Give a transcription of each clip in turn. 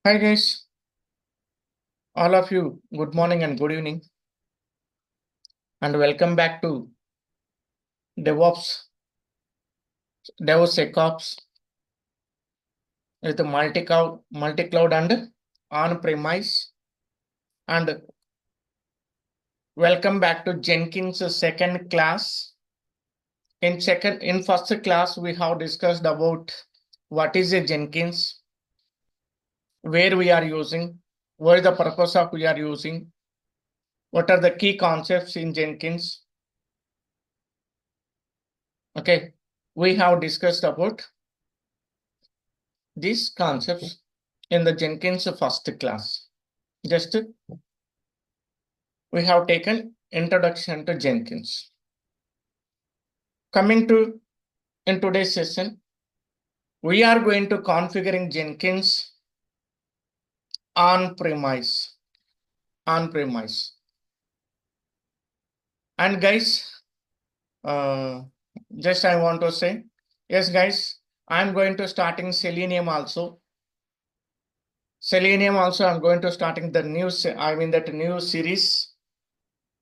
Hi guys, all of you, good morning and good evening, and welcome back to DevOps, DevSecOps with multi-cloud and on-premise. And welcome back to Jenkins' second class. In first class, we have discussed about what is a Jenkins, where we are using, what is the purpose of we are using, what are the key concepts in Jenkins. Okay, we have discussed about these concepts in the Jenkins first class. Just we have taken introduction to Jenkins. Coming to in today's session, we are going to configuring Jenkins on premise. And guys, uh, just I want to say, yes, guys, I'm going to starting Selenium also. I'm going to starting the new, that new series.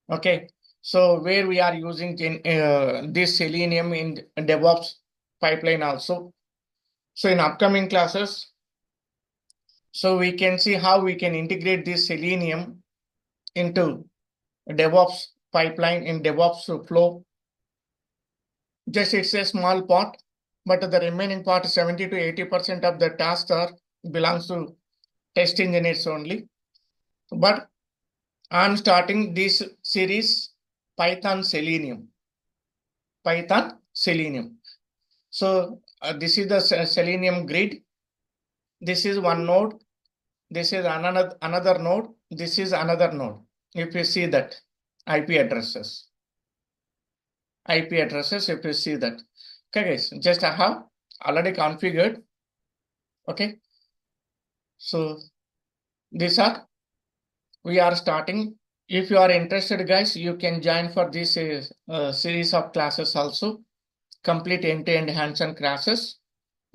Okay, so where we are using this Selenium in DevOps pipeline also. So in upcoming classes, so we can see how we can integrate this Selenium into DevOps pipeline in DevOps flow. Just it's a small part, but the remaining part, 70 to 80% of the tasks are belongs to test engineers only. But I'm starting this series Python Selenium. So this is the Selenium grid. This is one node. This is another node. This is another node. If you see that IP addresses, if you see that. Okay, guys, just I have already configured. Okay, so these are we are starting. If you are interested, guys, you can join for this series of classes also. Complete end-to-end hands-on classes.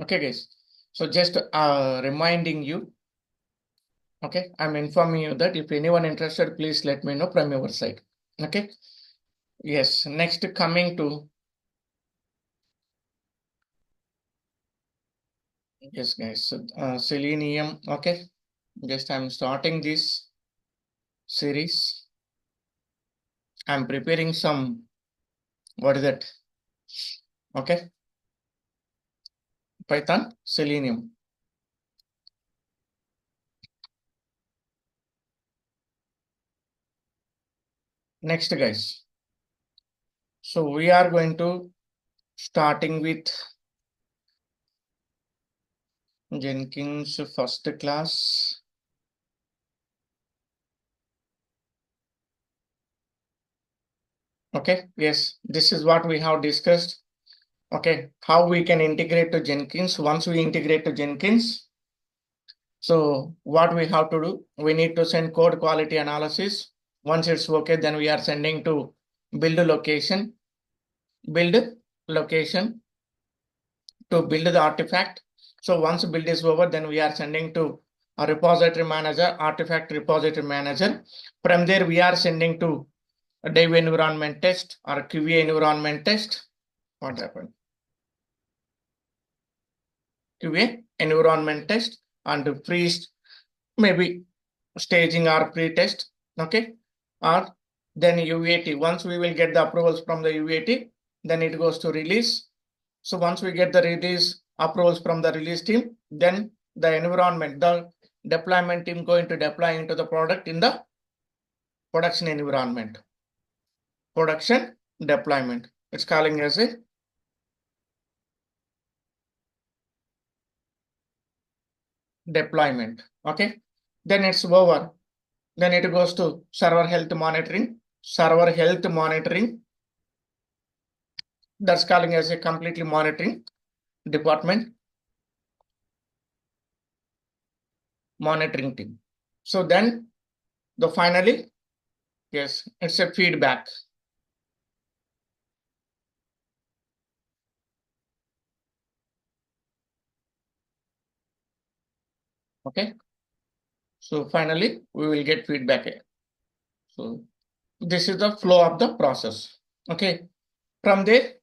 Okay, guys. So just reminding you. Okay, I'm informing you that if anyone interested, please let me know from your side. Okay. Yes. Next, coming to yes, guys. So, Selenium. Okay. Just I'm starting this series. I'm preparing some. What is that? Okay. Python Selenium. Next, guys. So we are going to starting with Jenkins first class. Okay, yes, this is what we have discussed. Okay, how we can integrate to Jenkins. Once we integrate to Jenkins, so what we have to do, we need to send code quality analysis. Once it's okay, then we are sending to build location, build location to build the artifact. So once build is over, then we are sending to a repository manager, artifact repository manager. From there, we are sending to a dev environment test or QA environment test. What happened? QA environment test and pre maybe staging or pre-test. Okay, or then UAT. Once we will get the approvals from the UAT, then it goes to release. So once we get the release approvals from the release team, then the environment, the deployment team going to deploy into the product in the production environment. Production deployment. It's calling as a deployment. Okay, then it's over. Then it goes to server health monitoring. Server health monitoring. That's calling as a completely monitoring department. Monitoring team. So then the finally, yes, it's a feedback. Okay. So finally, we will get feedback. So this is the flow of the process. Okay. From there,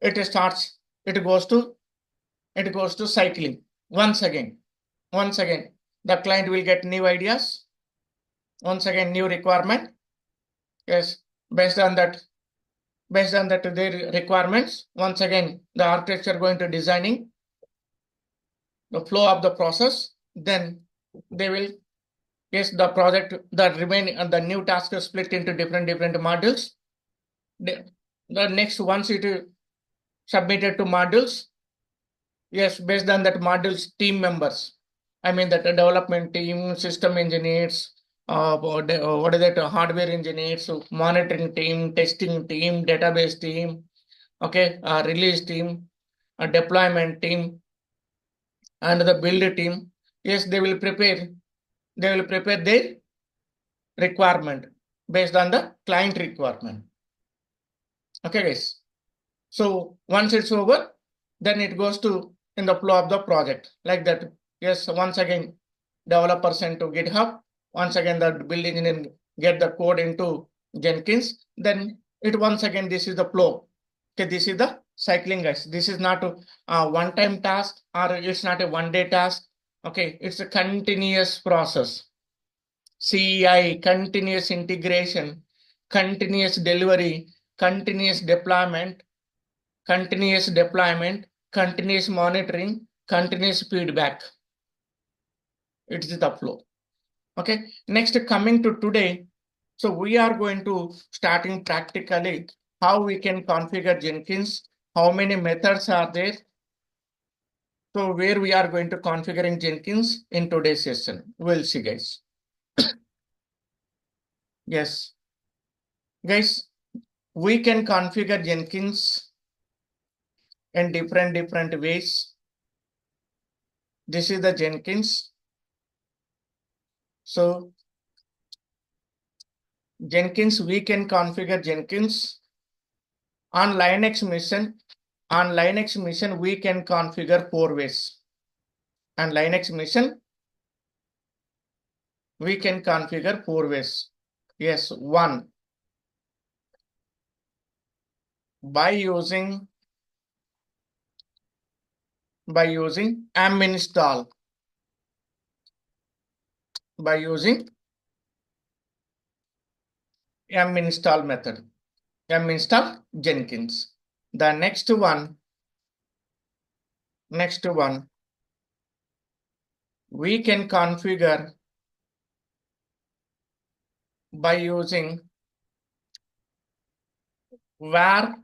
it starts, it goes to cycling. Once again, the client will get new ideas. Once again, new requirement. Yes, based on that, their requirements. Once again, the architecture going to designing the flow of the process. Then they will, yes, the project, the remaining and the new task is split into different modules. The next, once it is submitted to modules, yes, based on that modules, team members. I mean that the development team, system engineers, what is that? Hardware engineers, so monitoring team, testing team, database team, okay, release team, a deployment team, and the build team. Yes, they will prepare. They will prepare their requirement based on the client requirement. Okay, guys. So once it's over, then it goes to in the flow of the project like that. Yes, once again, developer sent to GitHub. Once again, the build engineer get the code into Jenkins. Then it once again, this is the flow. Okay, this is the cycling, guys. This is not a one-time task or it's not a one-day task. Okay, it's a continuous process. CI, continuous integration, continuous delivery, continuous deployment, continuous monitoring, continuous feedback. It is the flow. Okay. Next, coming to today. So we are going to starting practically how we can configure Jenkins, how many methods are there. So where we are going to configuring Jenkins in today's session. We'll see, guys. Yes. Guys, we can configure Jenkins in different ways. This is the Jenkins. So Jenkins, we can configure Jenkins on Linux machine. On Linux machine, we can configure 4 ways. On Linux machine, we can configure 4 ways. Yes, one, by using aminstall. By using aminstall method. Aminstall Jenkins. The next one, we can configure by using var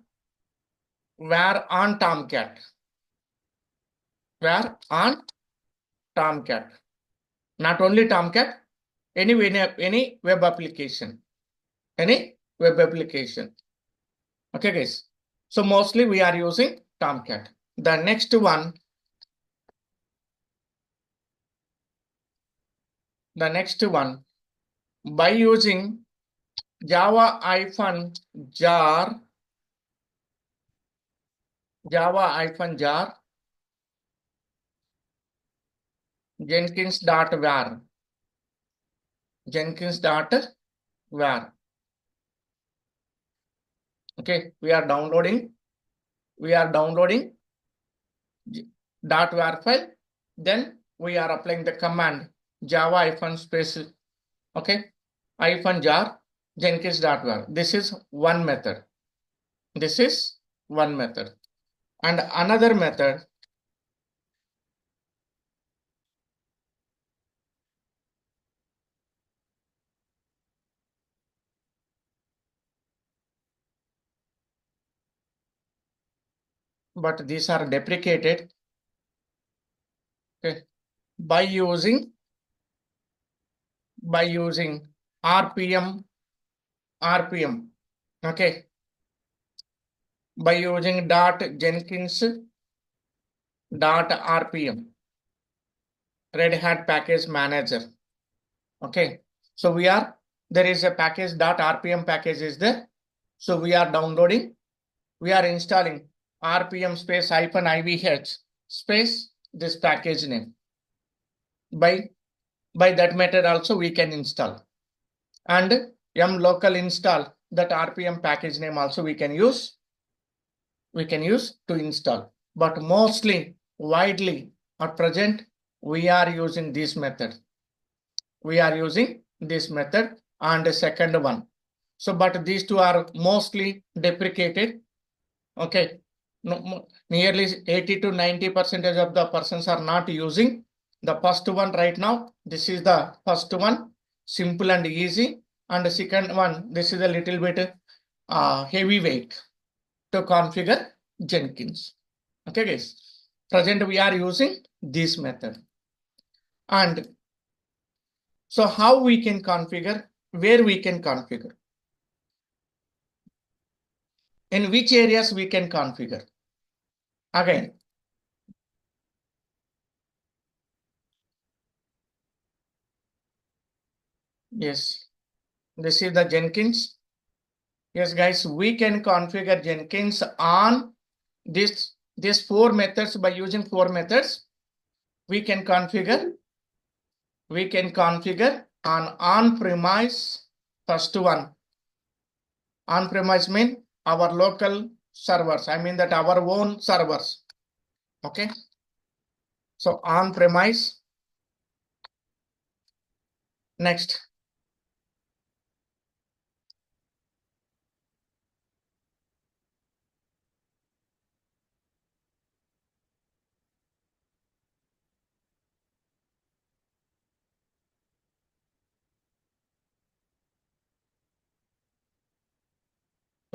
on Tomcat. Var on Tomcat. Not only Tomcat, any web application. Any web application. Okay, guys. So mostly we are using Tomcat. The next one, by using Java-jar, Jenkins.var. Okay, we are downloading .var file. Then we are applying the command java-space, okay, -jar Jenkins.var. This is one method. And another method, but these are deprecated. Okay, by using RPM. Okay, by using .jenkins.rpm, Red Hat Package Manager. Okay, so there is a package .rpm package is there. So we are installing RPM space -ivh space this package name. By By that method also we can install. And yum local install, that RPM package name also we can use to install. But mostly, widely at present, we are using this method. And the second one. So, but these two are mostly deprecated. Okay. No, nearly 80 to 90% of the persons are not using the first one right now. This is the first one, simple and easy. And the second one, this is a little bit heavyweight to configure Jenkins. Okay, guys. Present we are using this method. And so how we can configure, where we can configure, in which areas we can configure. Again, yes, this is the Jenkins. Yes, guys, we can configure Jenkins on these four methods. By using four methods, we can configure on-premise. First one, on-premise mean our local servers. I mean that our own servers. Okay. So on-premise. Next.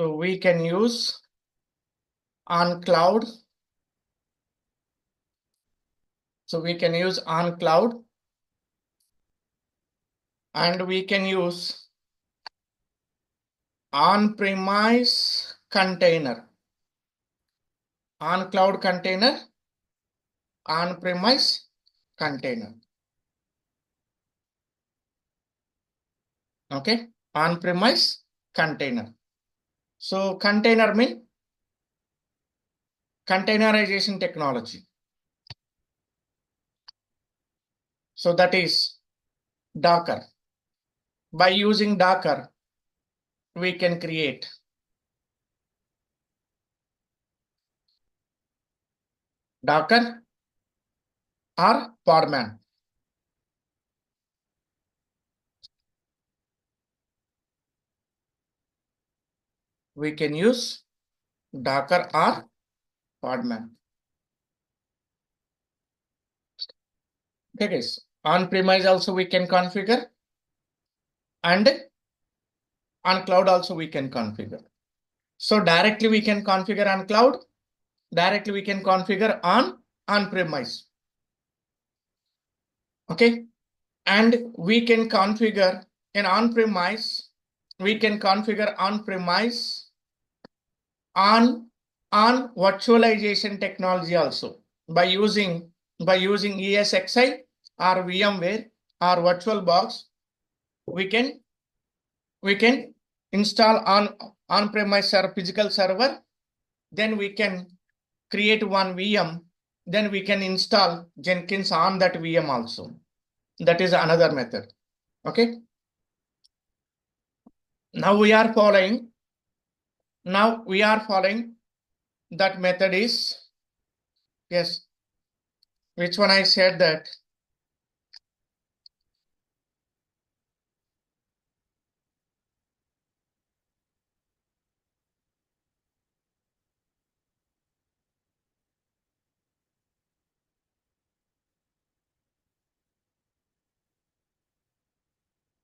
So we can use on cloud. So we can use on cloud, and we can use on-premise container, on cloud container, on-premise container. Okay, on-premise container. So container mean containerization technology. So that is Docker. By using Docker, we can create Docker or Podman. We can use Docker or Podman. Okay, guys. On-premise also we can configure, and on cloud also we can configure. So directly we can configure on cloud, directly we can configure on-premise. Okay, and we can configure in on-premise. We can configure on-premise on virtualization technology also by using ESXi or VMware or VirtualBox. We can install on-premise physical server. Then we can create one VM. Then we can install Jenkins on that VM also. That is another method. Okay. Now we are following that method is, yes, which one I said that.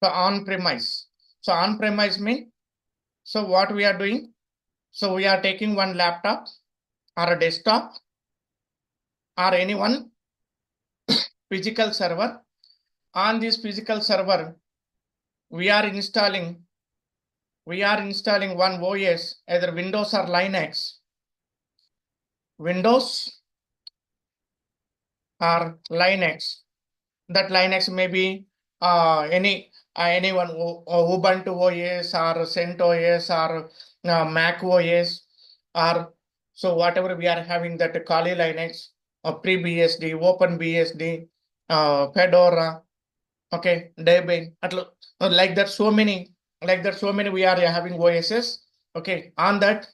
So on-premise. So on-premise mean, so what we are doing? So we are taking one laptop or a desktop or any one physical server. On this physical server, we are installing one OS, either Windows or Linux. Windows or Linux. That Linux may be anyone, Ubuntu OS or CentOS or Mac OS, or so whatever we are having, that Kali Linux or FreeBSD, OpenBSD, Fedora. Okay, Debian, like that, so many we are having OSs. Okay, on that,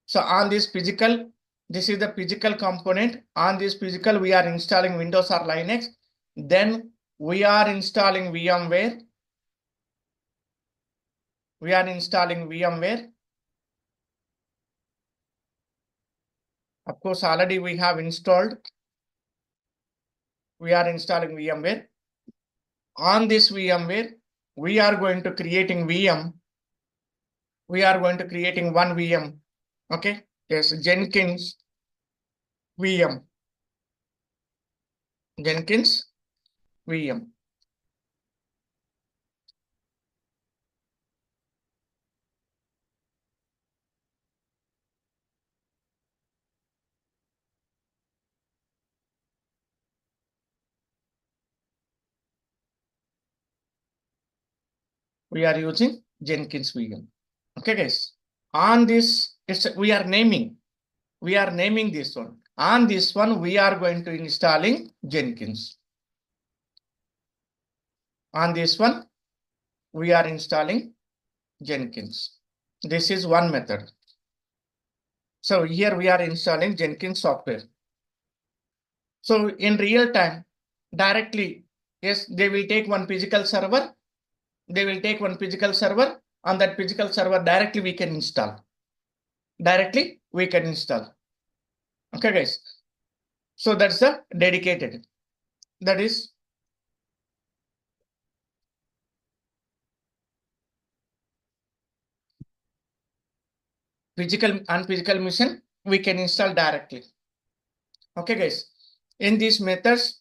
so on this physical, this is the physical component. On this physical, we are installing Windows or Linux. Then we are installing VMware. We are installing VMware. Of course, already we have installed. We are installing VMware. On this VMware, we are going to creating VM. We are going to creating one VM. Okay, yes, Jenkins VM. Jenkins VM. We are using Jenkins VM. Okay, guys. On this, we are naming. We are naming this one. On this one, we are going to installing Jenkins. On this one, we are installing Jenkins. This is one method. So here we are installing Jenkins software. So in real time, directly, yes, they will take one physical server. They will take one physical server. On that physical server, directly we can install. Directly we can install. Okay, guys. So that's the dedicated. That is physical and physical machine. We can install directly. Okay, guys. In these methods,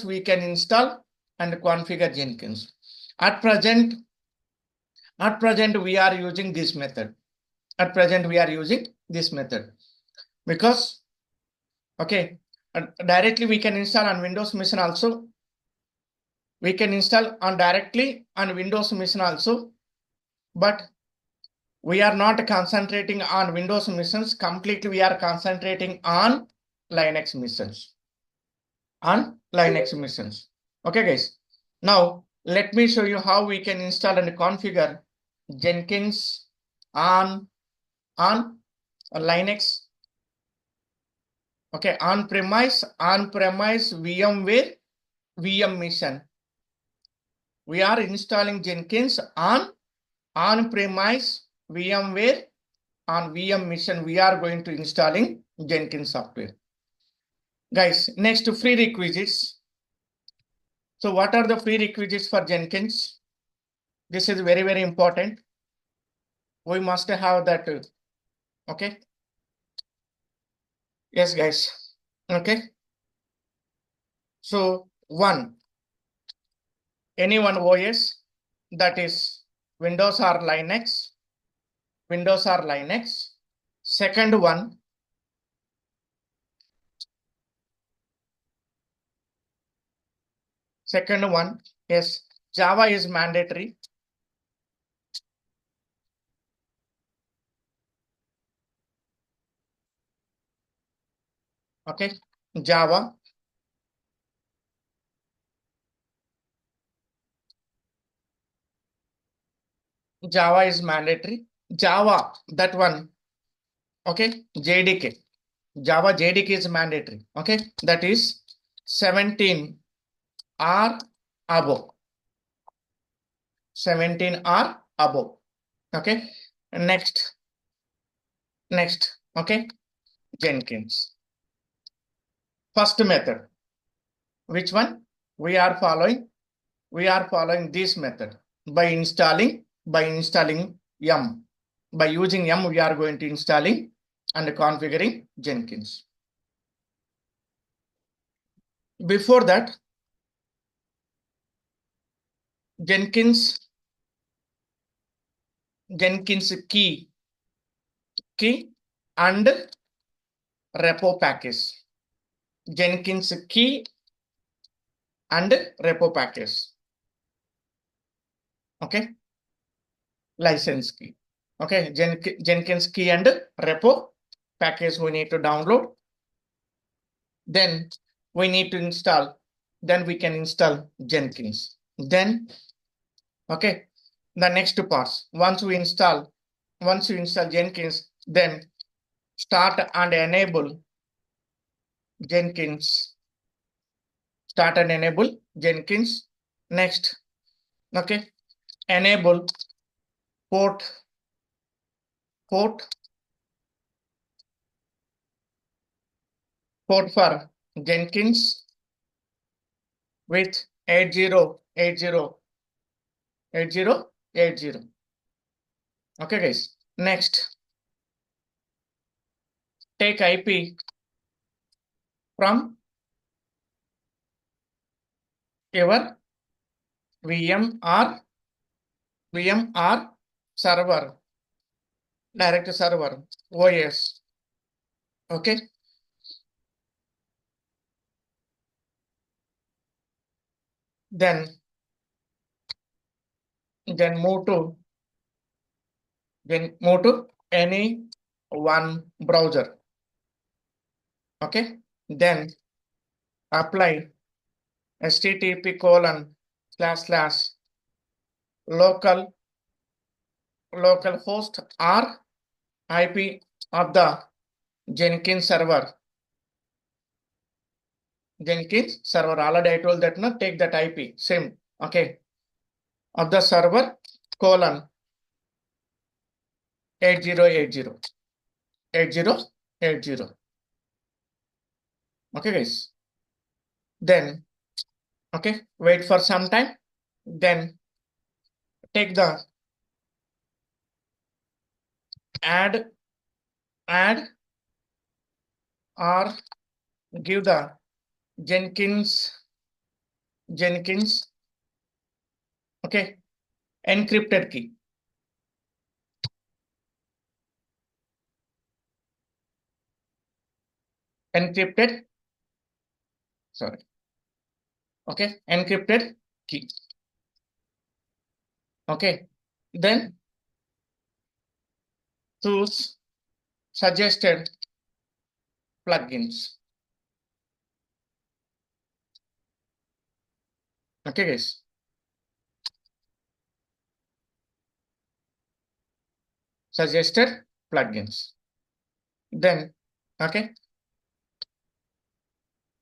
we can install and configure Jenkins. At present, we are using this method. At present, we are using this method because, okay, directly we can install on Windows machine also. We can install on directly on Windows machine also, but we are not concentrating on Windows machines completely. We are concentrating on Linux machines. On Linux machines. Okay, guys. Now let me show you how we can install and configure Jenkins on Linux. Okay, on-premise VMware VM machine. We are installing Jenkins on-premise VMware on VM machine. We are going to installing Jenkins software. Guys, next to prerequisites. So what are the prerequisites for Jenkins? This is very, very important. We must have that. Okay. Yes, guys. Okay. So any one OS, that is Windows or Linux. Windows or Linux. Second one, is Java is mandatory. Okay, Java. Java is mandatory. Java, that one. Okay, JDK. Java JDK is mandatory. Okay, that is 17 or above. 17 or above. Okay, next. Okay, Jenkins. First method. Which one? We are following this method by installing yum. By using yum, we are going to installing and configuring Jenkins. Before that, Jenkins key and repo package. Jenkins key and repo package. Okay, license key. Okay, Jenkins key and repo package we need to download. Then we need to install then we can install Jenkins. Then, okay, the next parts. Once you install Jenkins, then start and enable Jenkins. Start and enable Jenkins. Next, okay, enable port port port for Jenkins with 80808080. Okay, guys. Next, take IP from your VM or server, direct server, OS. Okay. Then then move to any one browser. Okay. Then apply http colon slash slash local host or IP of the Jenkins server. Jenkins server. Already I told that no, take that IP. Same. Okay. Of the server colon 8080. Okay, guys. Then okay, wait for some time. Then take the add or give the Jenkins okay, encrypted key. Encrypted, sorry. Okay, encrypted key. Okay, then choose suggested plugins. Okay, guys. Suggested plugins. Then, okay,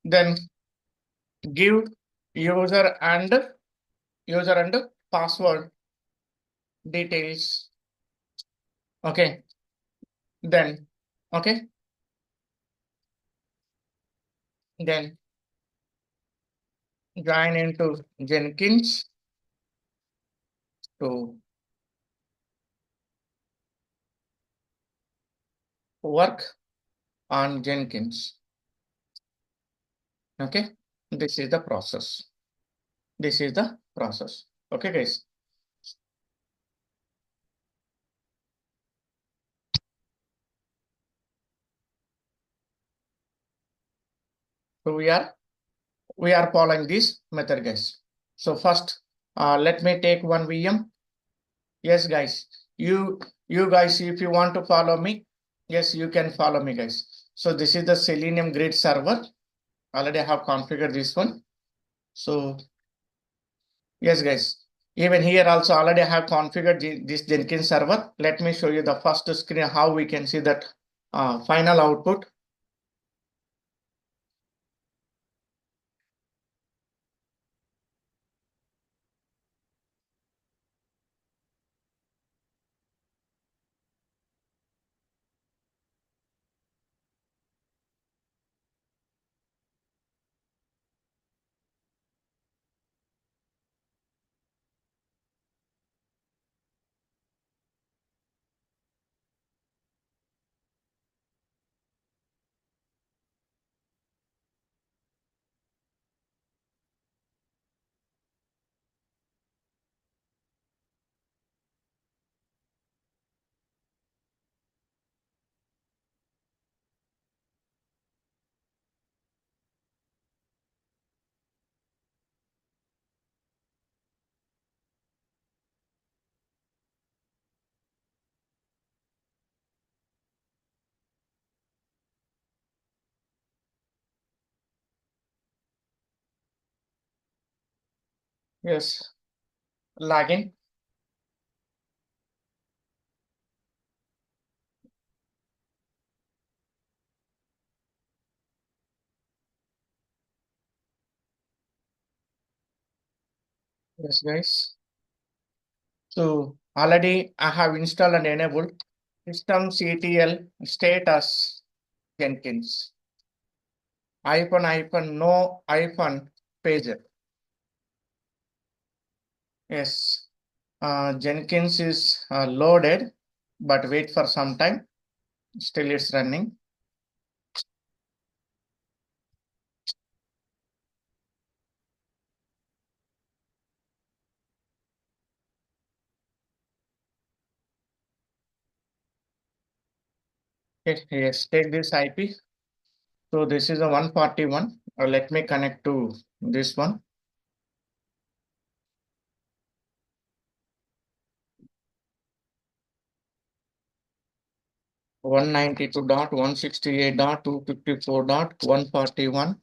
then give user and password details. Okay, then okay, then join into Jenkins to work on Jenkins. Okay, this is the process. This is the process. Okay, guys. So we are following this method, guys. So first, let me take one VM. Yes, guys. You guys, if you want to follow me, yes, you can follow me, guys. So this is the Selenium grid server. Already I have configured this one. So yes, guys. Even here also already I have configured this Jenkins server. Let me show you the first screen how we can see that final output. Yes. Login. Yes, guys. So already I have installed and enabled systemctl status Jenkins. No pager. Yes. Jenkins is loaded, but wait for some time. Still it's running. Okay, yes, take this IP. So this is a 141. Let me connect to this one. 192.168.254.141.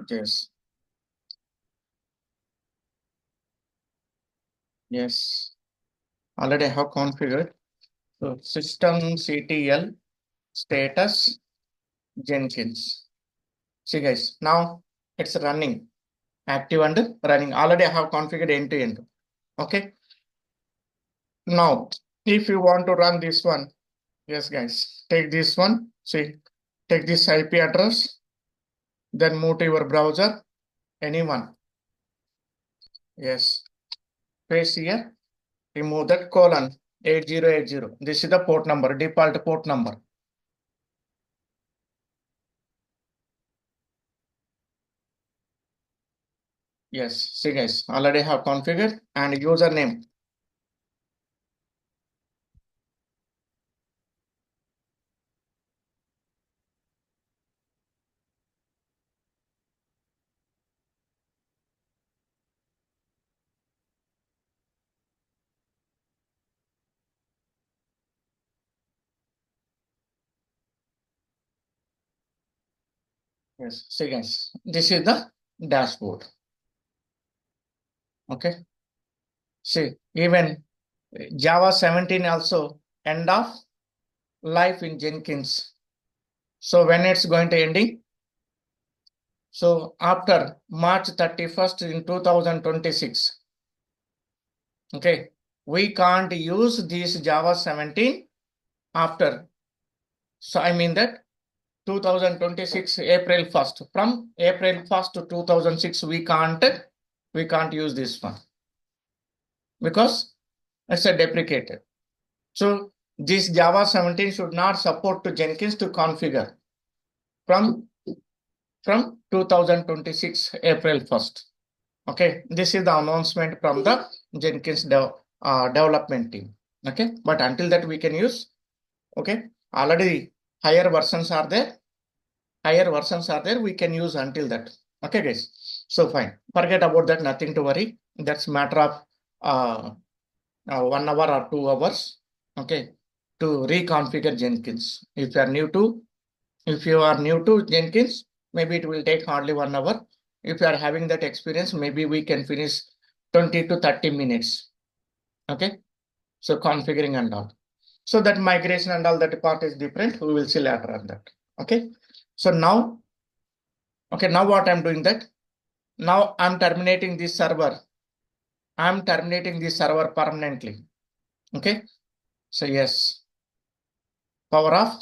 Yes, yes. Already I have configured. So systemctl status Jenkins. See guys, now it's running, active and running. Already I have configured end to end. Okay. Now, if you want to run this one, yes guys, take this one. See, take this IP address, then move to your browser, anyone. Yes, paste here, remove that colon 8080. This is the port number, default port number. Yes, see guys, already have configured and username. Yes, see guys, this is the dashboard. Okay, see, even Java 17 also end of life in Jenkins. So when it's going to ending? So after March 31st in 2026, okay, we can't use this Java 17 after. So I mean that 2026 April 1st. From April 1st to 2006, we can't use this one because it's a deprecated. So this Java 17 should not support to Jenkins to configure from 2026 April 1st. Okay, this is the announcement from the Jenkins development team. Okay, but until that we can use. Okay, already higher versions are there. Higher versions are there. We can use until that. Okay, guys. So fine. Forget about that. Nothing to worry. That's matter of 1 hour or 2 hours. Okay, to reconfigure Jenkins. If you are new to Jenkins, maybe it will take hardly 1 hour. If you are having that experience, maybe we can finish 20 to 30 minutes. Okay. So configuring and all. So that migration and all that part is different. We will see later on that. Okay. So now, okay, now what I'm doing that? Now I'm terminating this server. I'm terminating this server permanently. Okay. So yes, power off.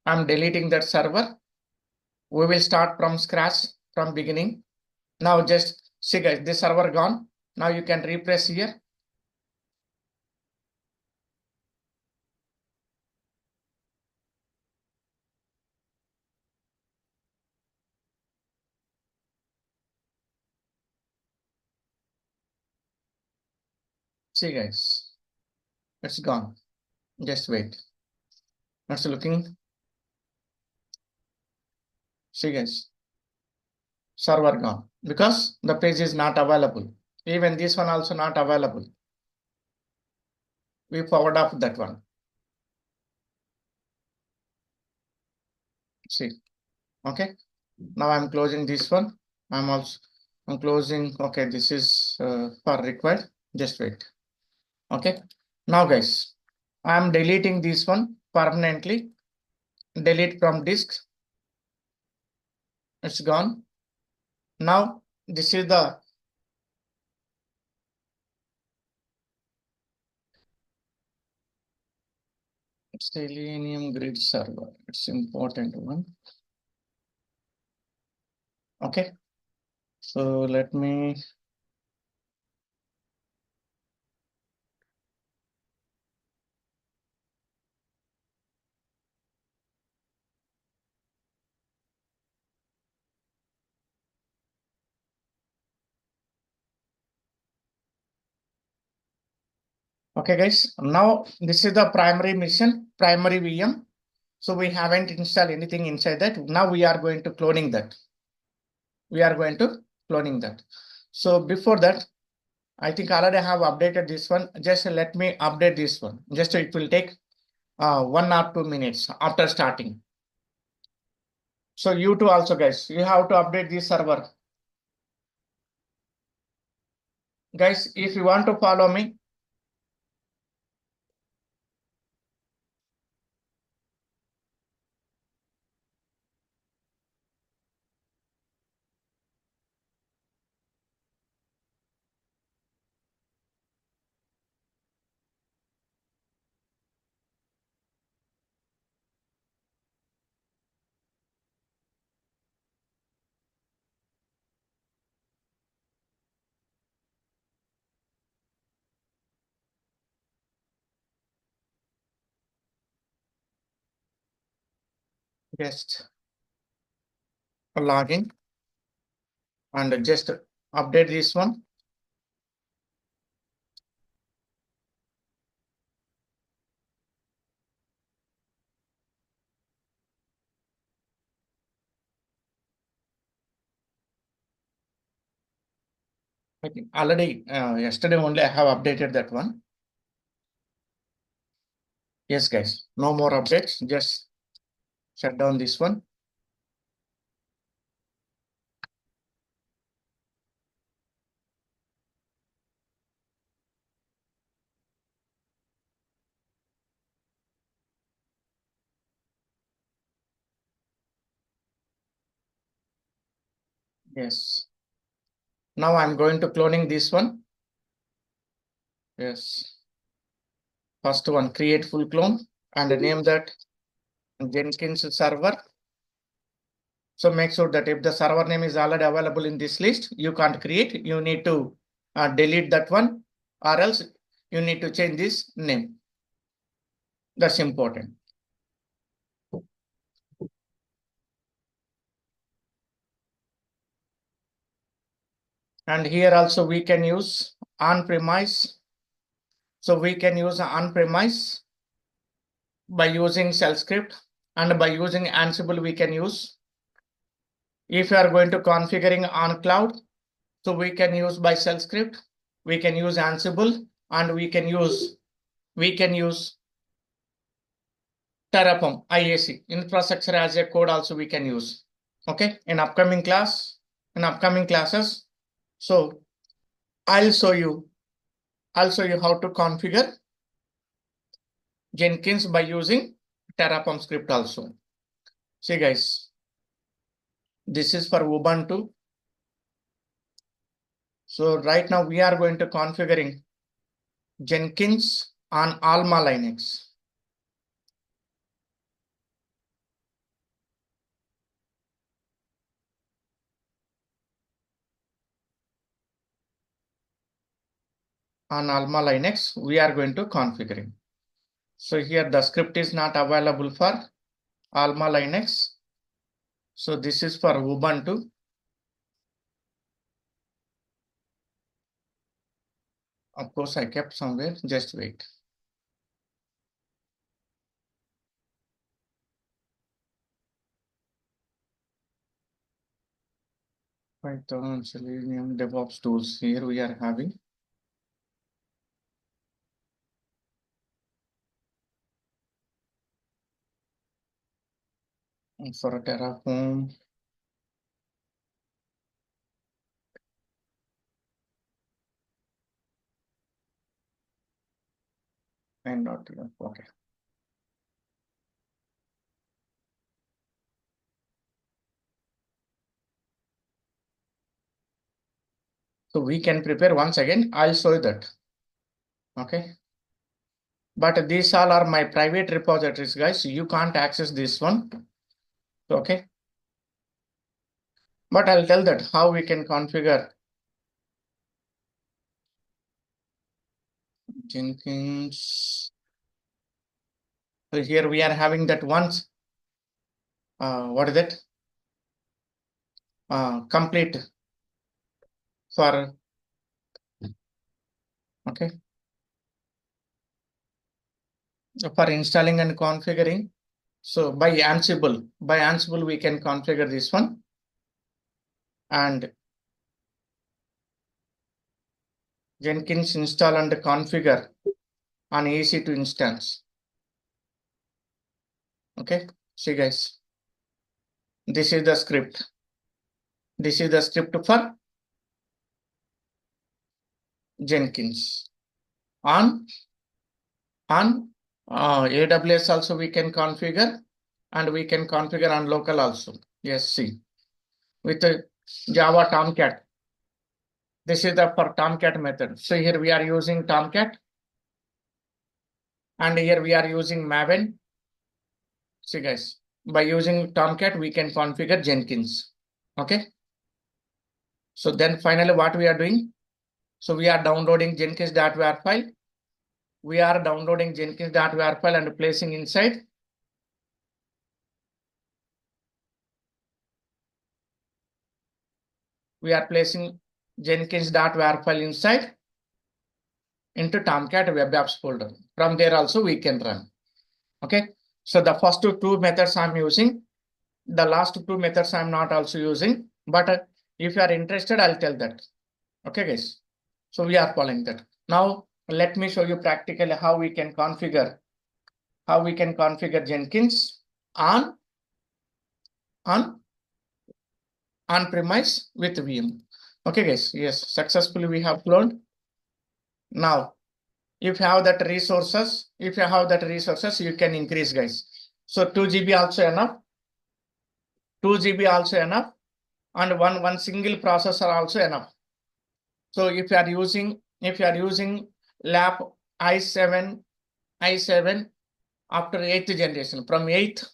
I'm deleting that server. We will start from scratch from beginning. Now just see guys, this server gone. Now you can refresh here. See guys, it's gone. Just wait. It's looking. See guys, server gone because the page is not available. Even this one also not available. We forward off that one. See, okay. Now I'm closing this one. I'm closing. Okay, this is for required. Just wait. Okay. Now guys, I'm deleting this one permanently. Delete from disk. It's gone. Now this is the Selenium grid server. It's important one. Okay. So let me. Okay, guys. Now this is the primary mission, primary VM. So we haven't installed anything inside that. Now we are going to cloning that. We are going to cloning that. So before that, I think already have updated this one. Just let me update this one. Just it will take 1 or 2 minutes after starting. So you too also guys, you have to update this server. Guys, if you want to follow me, just log in and just update this one. I think already yesterday only I have updated that one. Yes, guys, no more updates. Just shut down this one. Yes. Now I'm going to cloning this one. Yes. First one, create full clone and name that Jenkins server. So make sure that if the server name is already available in this list, you can't create. You need to delete that one, or else you need to change this name. That's important. And here also we can use on-premise. So we can use on-premise by using shell script, and by using Ansible we can use. If you are going to configuring on cloud, so we can use by shell script, we can use Ansible, and we can use Terraform IAC, infrastructure as a code also we can use. Okay, in upcoming classes. So I'll show you how to configure Jenkins by using Terraform script also. See guys, this is for Ubuntu. So right now we are going to configuring Jenkins on Alma Linux. On Alma Linux, we are going to configuring. So here the script is not available for Alma Linux. So this is for Ubuntu. Of course, I kept somewhere. Just wait. Python, Selenium, DevOps tools. Here we are having. And for Terraform, And not okay. So we can prepare once again. I'll show you that. Okay. But these all are my private repositories, guys. You can't access this one. Okay. But I'll tell that how we can configure Jenkins. So here we are having that once. What is that? Complete for okay for installing and configuring. So by Ansible we can configure this one, and Jenkins install and configure on EC2 instance. Okay, see guys, this is the script. This is the script for Jenkins on AWS also we can configure, and we can configure on local also. Yes, see with Java Tomcat. This is the for Tomcat method. So here we are using Tomcat, and here we are using Maven. See guys, by using Tomcat we can configure Jenkins. Okay. So then finally what we are doing? So we are downloading Jenkins.war file. We are downloading Jenkins.war file and placing inside. We are placing Jenkins.war file inside into Tomcat web apps folder. From there also we can run. Okay. So the first two methods I'm using. The last two methods I'm not also using. But if you are interested, I'll tell that. Okay, guys. So we are following that. Now let me show you practically how we can configure Jenkins on premise with VM. Okay, guys. Yes, successfully we have cloned. Now, if you have that resources, you can increase, guys. So 2 GB also enough. 2 GB also enough, and one single processor also enough. So if you are using lap i7 after 8th generation, from 8th,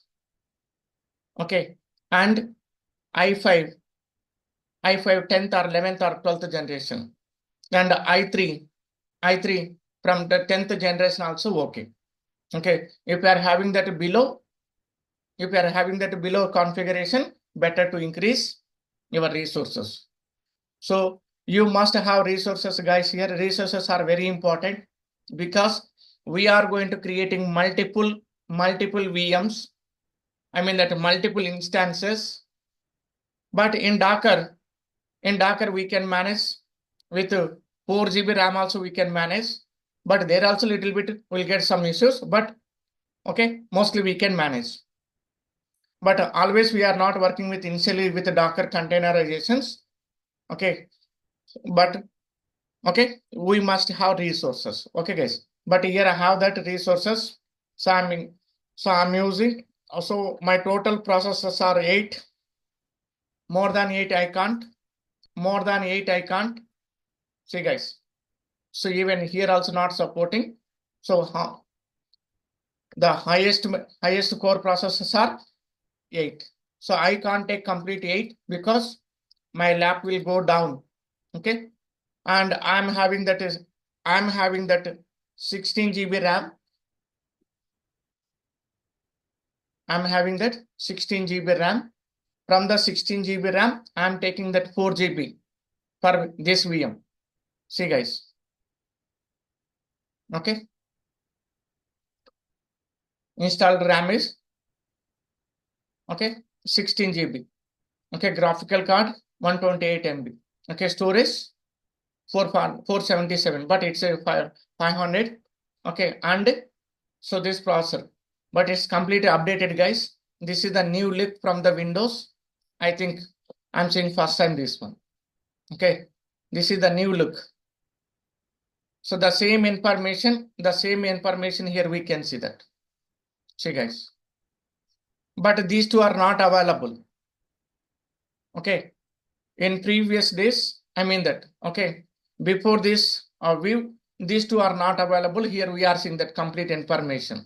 okay, and i5 10th or 11th or 12th generation, and i3 from the 10th generation also okay. Okay, if you are having that below configuration, better to increase your resources. So you must have resources, guys. Here resources are very important, because we are going to creating multiple VMs. I mean that multiple instances. But in Docker we can manage with 4 GB RAM also we can manage. But there also little bit will get some issues. But okay, mostly we can manage. But always we are not working with initially with the Docker containerizations. Okay, but okay, we must have resources. Okay, guys. But here I have that resources. So I'm using. So my total processes are 8. More than 8 I can't. More than 8 I can't. See, guys. So even here also not supporting. So the highest core processors are 8. So I can't take complete 8 because my lap will go down. Okay. And I'm having that 16 GB RAM. I'm having that 16 GB RAM. From the 16 GB RAM, I'm taking that 4 GB for this VM. See, guys. Okay. Installed RAM is okay 16 GB. Okay. Graphical card 128 MB. Okay. Storage 477, but it's a 500. Okay. And so this processor, but it's completely updated, guys. This is the new look from the Windows. I think I'm seeing first time this one. Okay, this is the new look. So the same information here we can see that. See guys. But these two are not available. Okay. In previous days, I mean that. Okay. Before this view, these two are not available. Here we are seeing that complete information.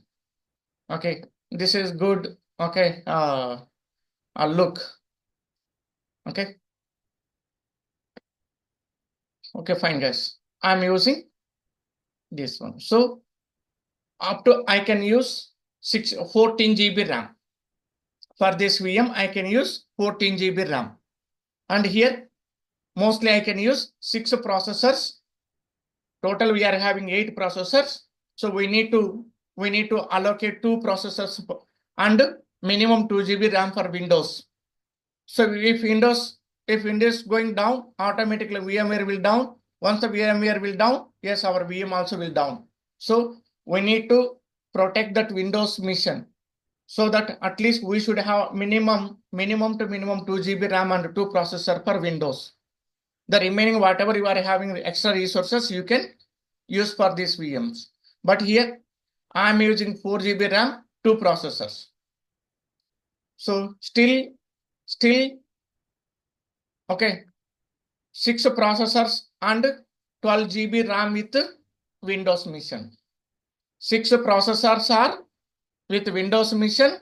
Okay. This is good. Okay. Look. Okay. Okay, fine, guys. I'm using this one. So up to I can use 14 GB RAM. For this VM, I can use 14 GB RAM. And here, mostly I can use 6 processors. Total, we are having 8 processors. So we need to allocate 2 processors and minimum 2 GB RAM for Windows. So if Windows going down, automatically VMware will down. Once the VMware will down, yes, our VM also will down. So we need to protect that Windows mission, so that at least we should have minimum to minimum 2 GB RAM and 2 processor per Windows. The remaining whatever you are having extra resources, you can use for these VMs. But here I am using 4 GB RAM, 2 processors. So still okay, 6 processors and 12 GB RAM with Windows mission. 6 processors are with Windows mission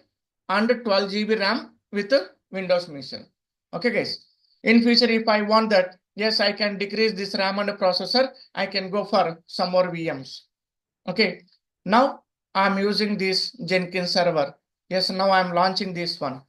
and 12 GB RAM with Windows mission. Okay, guys. In future, if I want that, yes, I can decrease this RAM and processor. I can go for some more VMs. Okay. Now I'm using this Jenkins server. Yes, now I'm launching this one.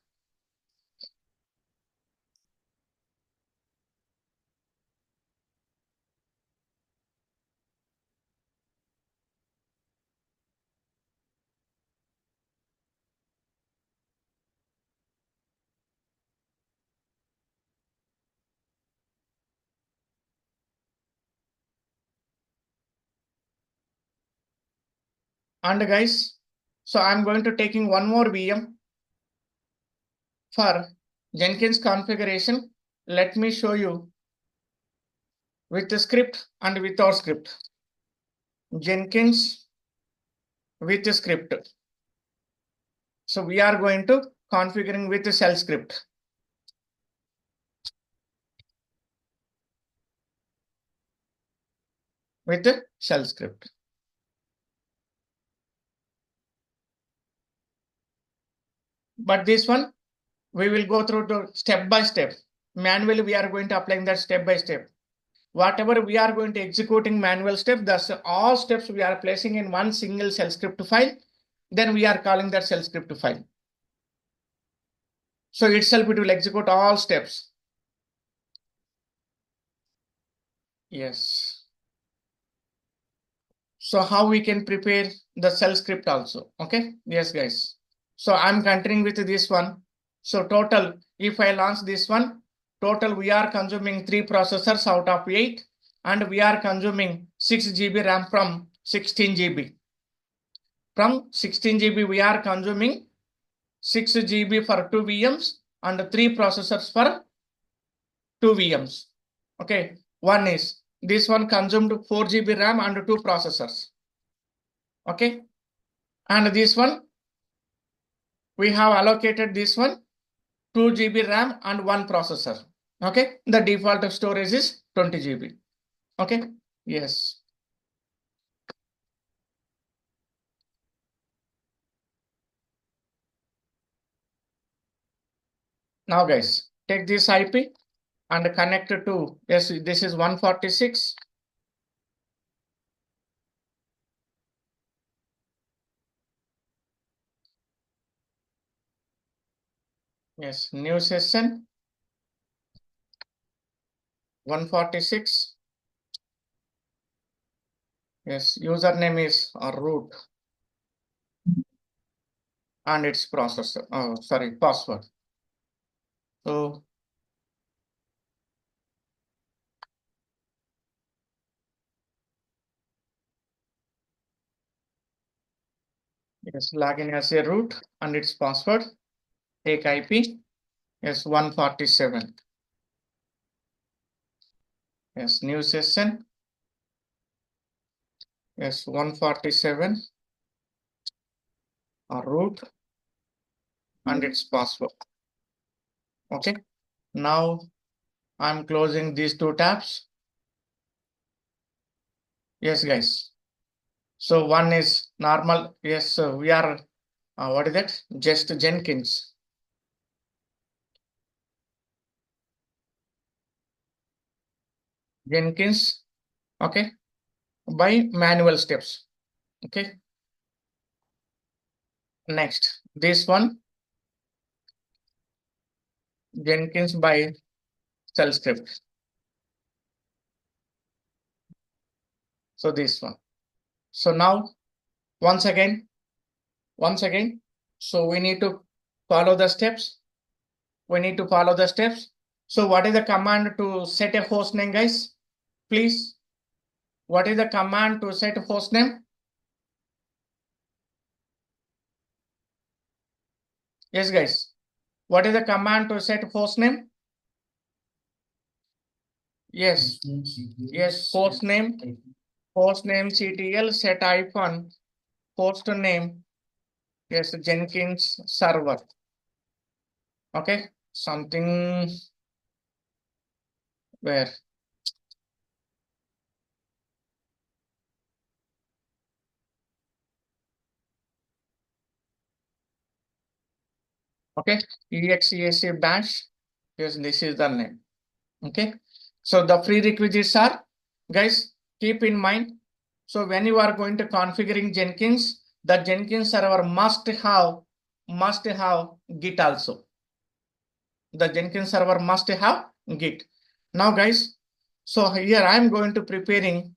And guys, so I'm going to taking one more VM for Jenkins configuration. Let me show you with the script and without script. Jenkins with the script. So we are going to configuring with the shell script. With the shell script. But this one, we will go through the step by step. Manually, we are going to applying that step by step. Whatever we are going to executing manual step, that's all steps we are placing in one single shell script file. Then we are calling that shell script file. So itself it will execute all steps. Yes. So how we can prepare the shell script also? Okay. Yes, guys. So I'm continuing with this one. So total, if I launch this one, total we are consuming 3 processors out of 8, and we are consuming 6 GB RAM from 16 GB. From 16 GB, we are consuming 6 GB for 2 VMs and 3 processors for 2 VMs. Okay. One is this one consumed 4 GB RAM and 2 processors. Okay. And this one, we have allocated this one 2 GB RAM and 1 processor. Okay. The default storage is 20 GB. Okay. Yes. Now guys, take this IP and connect it to, yes, this is 146. Yes, new session 146. Yes, username is root and its processor. Oh, sorry, password. So yes, login as a root and its password. Take IP. Yes, 147. Yes, new session. Yes, 147 root and its password. Okay. Now I'm closing these two tabs. Yes, guys. So one is normal. Yes, we are, what is that? Just Jenkins. Jenkins, okay, by manual steps. Okay. Next, this one, Jenkins by shell script. So this one. So now, once again, once again, so we need to follow the steps. We need to follow the steps. So what is the command to set a host name, guys? Please, what is the command to set a host name? Yes, guys. What is the command to set host name? Yes, yes, host name ctl set hyphen host name. Yes, Jenkins server. Okay, something where, okay, exec bash. Yes, this is the name. Okay, so the prerequisites are, guys, keep in mind. So when you are going to configuring Jenkins, the Jenkins server must have Git also. The Jenkins server must have Git. Now, guys, so here I am going to preparing,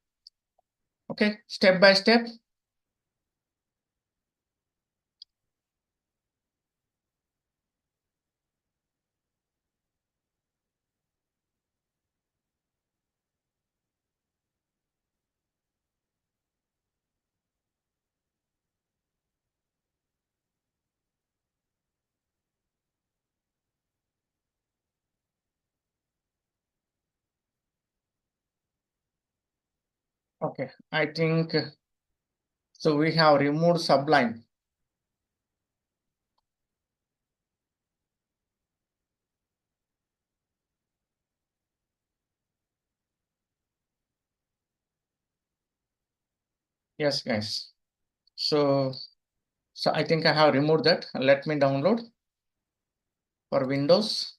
okay, step by step. Okay, I think so. We have removed Sublime. Yes, guys. So, so I think I have removed that. Let me download for Windows.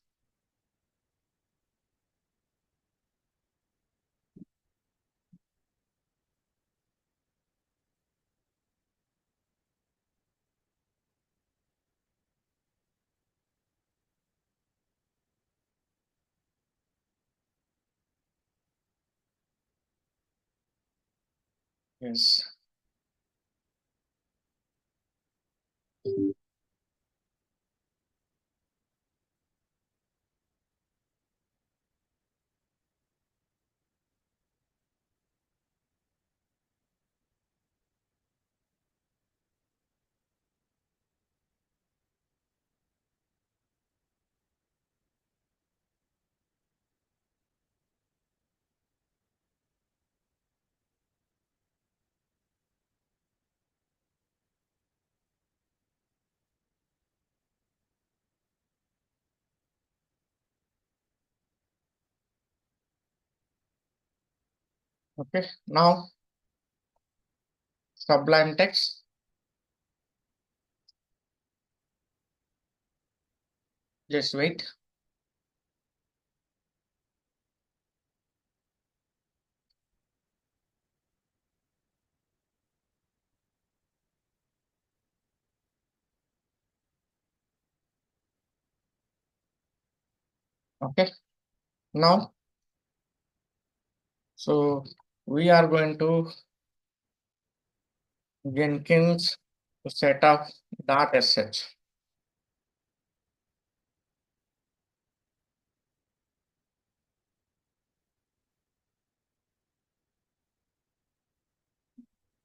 Yes. Okay. Now Sublime text. Just wait. Okay. Now, so we are going to Jenkins to set up .sh.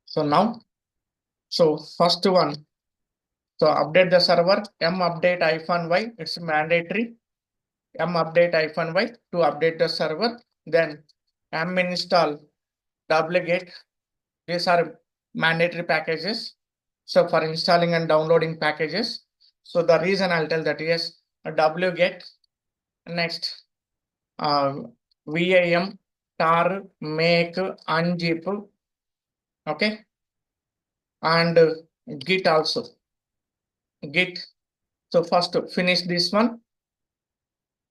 So now, so first one, so update the server, m update -y, it's mandatory. M update -y to update the server. Then m install wget These are mandatory packages. So for installing and downloading packages. So the reason I'll tell that yes, a wget, next VIM, tar, make, unzip, okay, and git also, git. So first finish this one,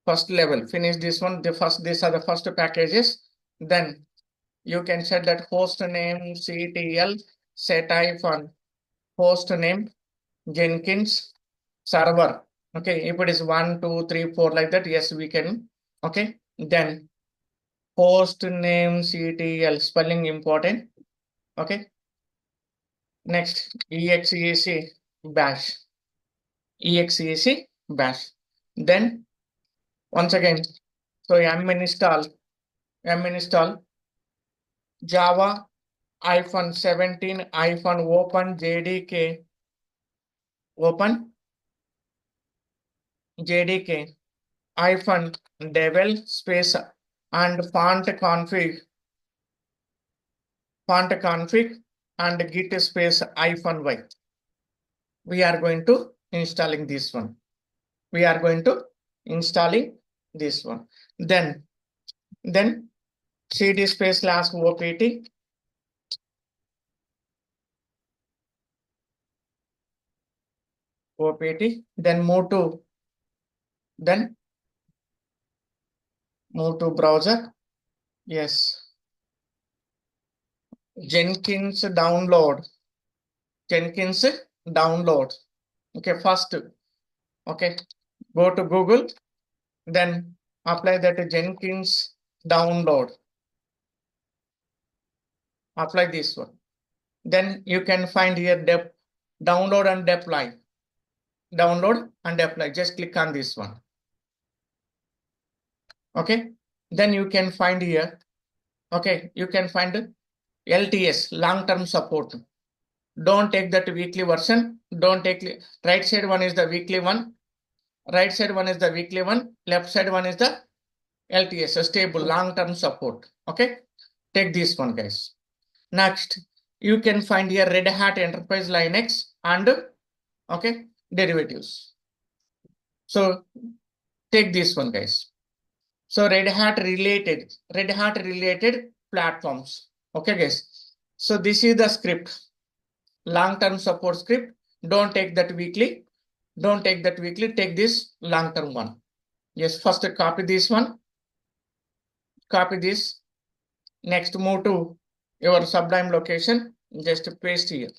first level, finish this one, these are the first packages. Then you can set that host name ctl set hyphen host name Jenkins server. Okay, if it is 1, 2, 3, 4 like that, yes, we can. Okay, then host name ctl spelling important. Okay, next exec bash, exec bash. Then once again, so m install java -17 open jdk open jdk devel space and font config and git space -y. We are going to installing this one. We are going to installing this one. Then cd space slash opt. Then then move to browser. Yes, Jenkins download. Jenkins download. Okay, first. Okay, go to Google. Then apply that Jenkins download. Apply this one. Then you can find here download and deploy. Download and apply. Just click on this one. Okay, then you can find here. Okay, you can find LTS, long-term support. Don't take that weekly version. Don't take right side one is the weekly one. Right side one is the weekly one. Left side one is the LTS, a stable long-term support. Okay, take this one, guys. Next, you can find here Red Hat Enterprise Linux and okay derivatives. So take this one, guys. So Red Hat related platforms. Okay, guys. So this is the script, long-term support script. Don't take that weekly. Don't take that weekly. Take this long-term one. Yes, first copy this one. Copy this. Next, move to your Sublime location. Just paste here.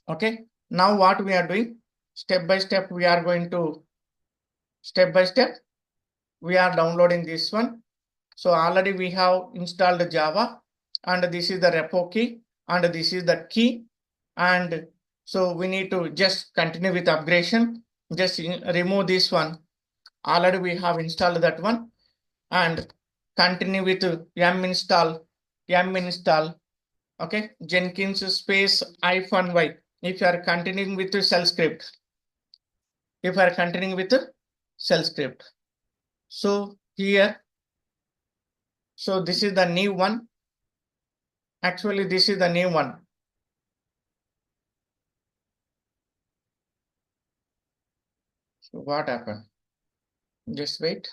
Okay. Now what we are doing? Step by step, we are going to step by step. We are downloading this one. So already we have installed Java, and this is the repo key, and this is the key. And so we need to just continue with upgradation. Just remove this one. Already we have installed that one, and continue with yum install. Okay, Jenkins space -y. If you are continuing with the shell script, so here, so this is the new one. Actually, this is the new one. So what happened? Just wait.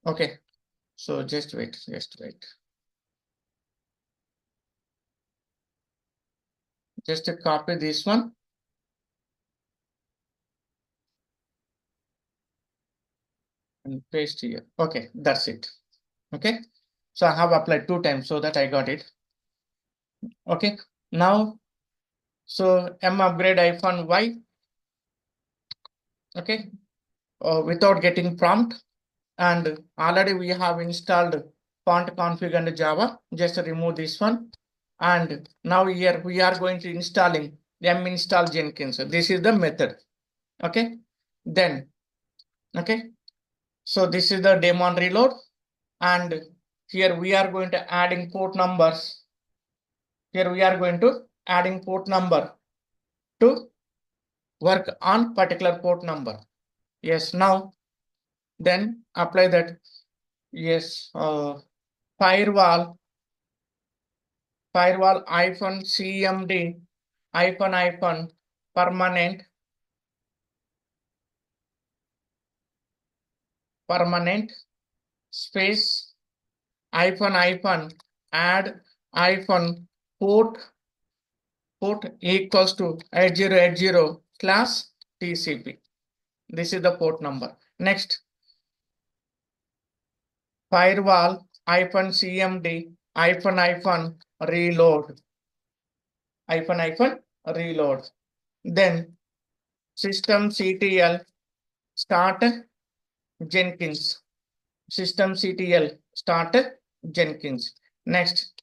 Okay, so just wait. Just to copy this one. And paste here. Okay, that's it. Okay, so I have applied 2 times so that I got it. Okay, now, so m upgrade -y. Okay, without getting prompt, and already we have installed font config and Java. Just remove this one, and now here we are going to installing install Jenkins. This is the method. Okay, then okay, so this is the daemon reload, and here we are going to adding port numbers. Here we are going to adding port number to work on particular port number. Yes, now then apply that. Yes, firewall -cmd permanent space add port equals to 8080/TCP. This is the port number. Next, firewall -cmd reload reload. Then systemctl start Jenkins. Systemctl start Jenkins. Next,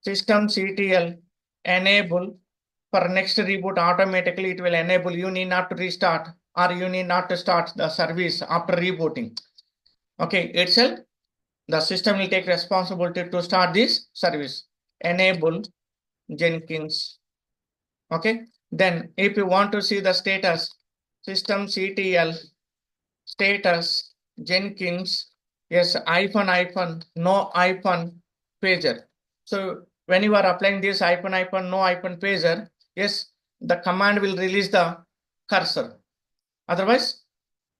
systemctl enable. For next reboot, automatically it will enable. You need not to restart or you need not to start the service after rebooting. Okay, itself the system will take responsibility to start this service. Enable Jenkins. Okay, then if you want to see the status, systemctl status Jenkins, yes, no pager. So when you are applying this no pager, yes, the command will release the cursor. Otherwise,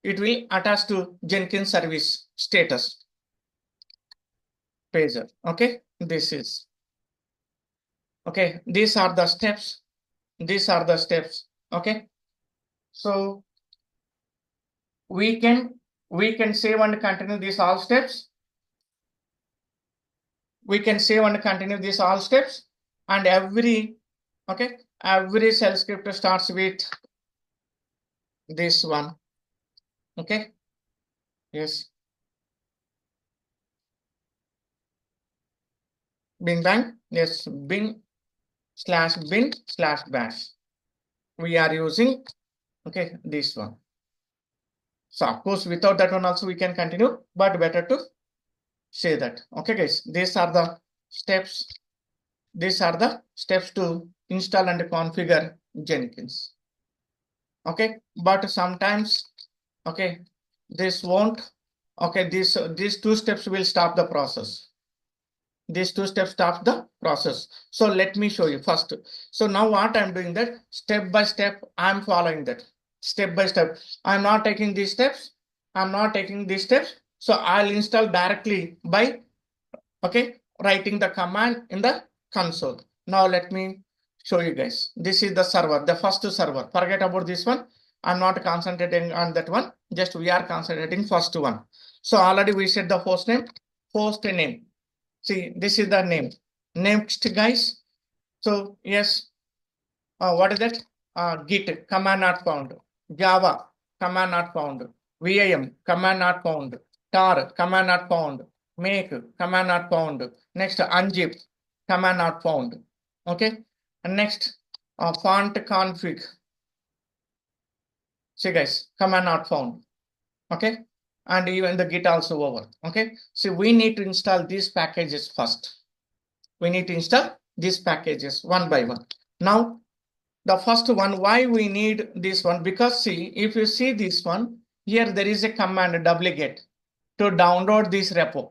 it will attach to Jenkins service status pager. Okay, this is okay. These are the steps. Okay, so we can save and continue these all steps. We can save and continue these all steps, and every shell script starts with this one. Okay, yes, bin bang, yes, bin/bin/bash we are using. Okay, this one. So of course without that one also we can continue, but better to say that. Okay guys, these are the steps to install and configure Jenkins. Okay, but sometimes okay this won't. Okay, these two steps will stop the process. These two steps stop the process. So let me show you first. So now what I'm doing, that step by step I'm following that step by step. I'm not taking these steps. So I'll install directly by writing the command in the console. Now let me show you guys. This is the server, the first server. Forget about this one. I'm not concentrating on that one. Just we are concentrating first one. So already we set the host name. See, this is the name. Next, guys. So yes, what is that? Git command not found. Java command not found. VIM command not found. tar command not found. Make command not found. Next, unzip command not found. Okay, and next, font config. See guys, command not found. Okay, and even the git also over. Okay, so we need to install these packages first. We need to install these packages one by one. Now, the first one, why we need this one? Because see, if you see this one, here there is a command wget to download this repo.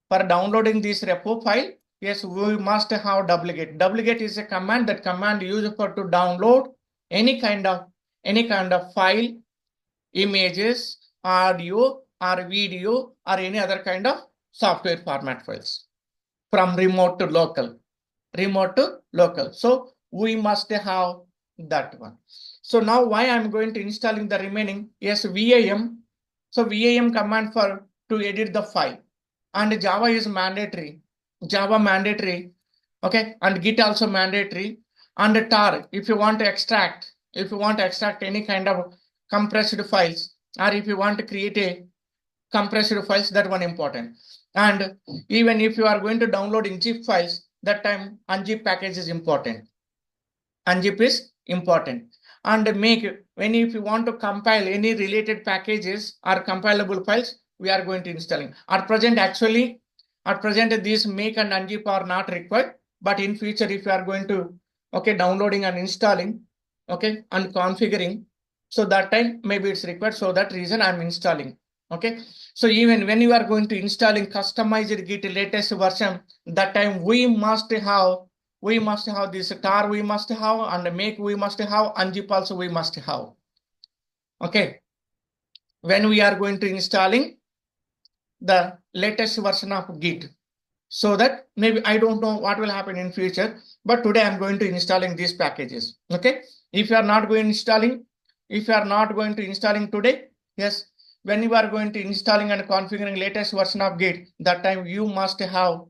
For downloading this repo file, yes, we must have wget. Wget is a command, that command used for to download any kind of file, images, audio or video or any other kind of software format files from remote to local. So we must have that one. So now why I'm going to installing the remaining? Yes, VIM. So VIM command for to edit the file, and Java is mandatory. Okay, and Git also mandatory, and tar if you want to extract any kind of compressed files, or if you want to create a compressed files, that one important. And even if you are going to download in zip files, that time unzip package is important. Unzip is important. And make, when if you want to compile any related packages or compilable files, we are going to installing. At present these make and unzip are not required, but in future if you are going to downloading and installing and configuring, so that time maybe it's required. So that reason I'm installing. Okay, so even when you are going to installing customized Git latest version, that time we must have this tar we must have, and make we must have, unzip also we must have. Okay, when we are going to installing the latest version of Git, so that maybe I don't know what will happen in future, but today I'm going to installing these packages. Okay, if you are not going to installing today, yes, when you are going to installing and configuring latest version of Git, that time you must have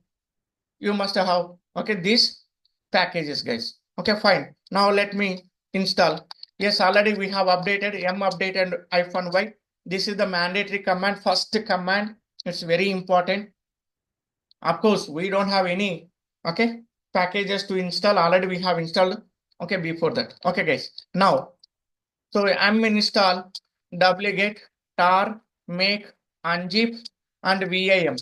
okay these packages, guys. Okay, fine. Now let me install. Yes, already we have updated m update and -y. This is the mandatory command, first command. It's very important. Of course, we don't have any okay packages to install. Already we have installed. Okay, before that. Okay, guys. Now, so I'm install wget tar make unzip and vim.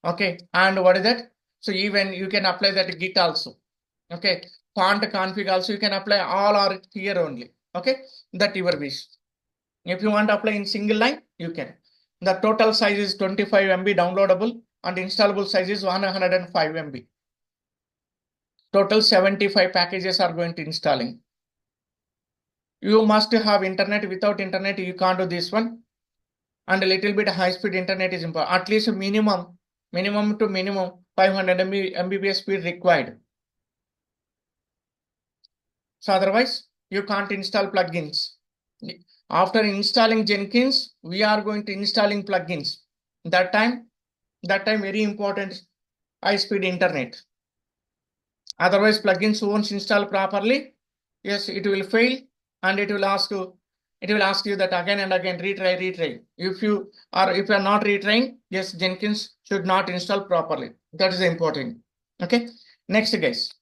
Okay, and what is that? So even you can apply that git also. Okay, font config also you can apply. All are here only. Okay, that your wish. If you want to apply in single line, you can. The total size is 25 MB downloadable and installable size is 105 MB. Total 75 packages are going to installing. You must have internet. Without internet, you can't do this one. And a little bit high speed internet is important. At least minimum to minimum 500 Mbps speed required. So otherwise, you can't install plugins. After installing Jenkins, we are going to installing plugins. That time very important high speed internet. Otherwise, plugins won't install properly. Yes, it will fail and it will ask you that again and again, retry. If you are not retrying, yes, Jenkins should not install properly. That is important. Okay. Next, guys.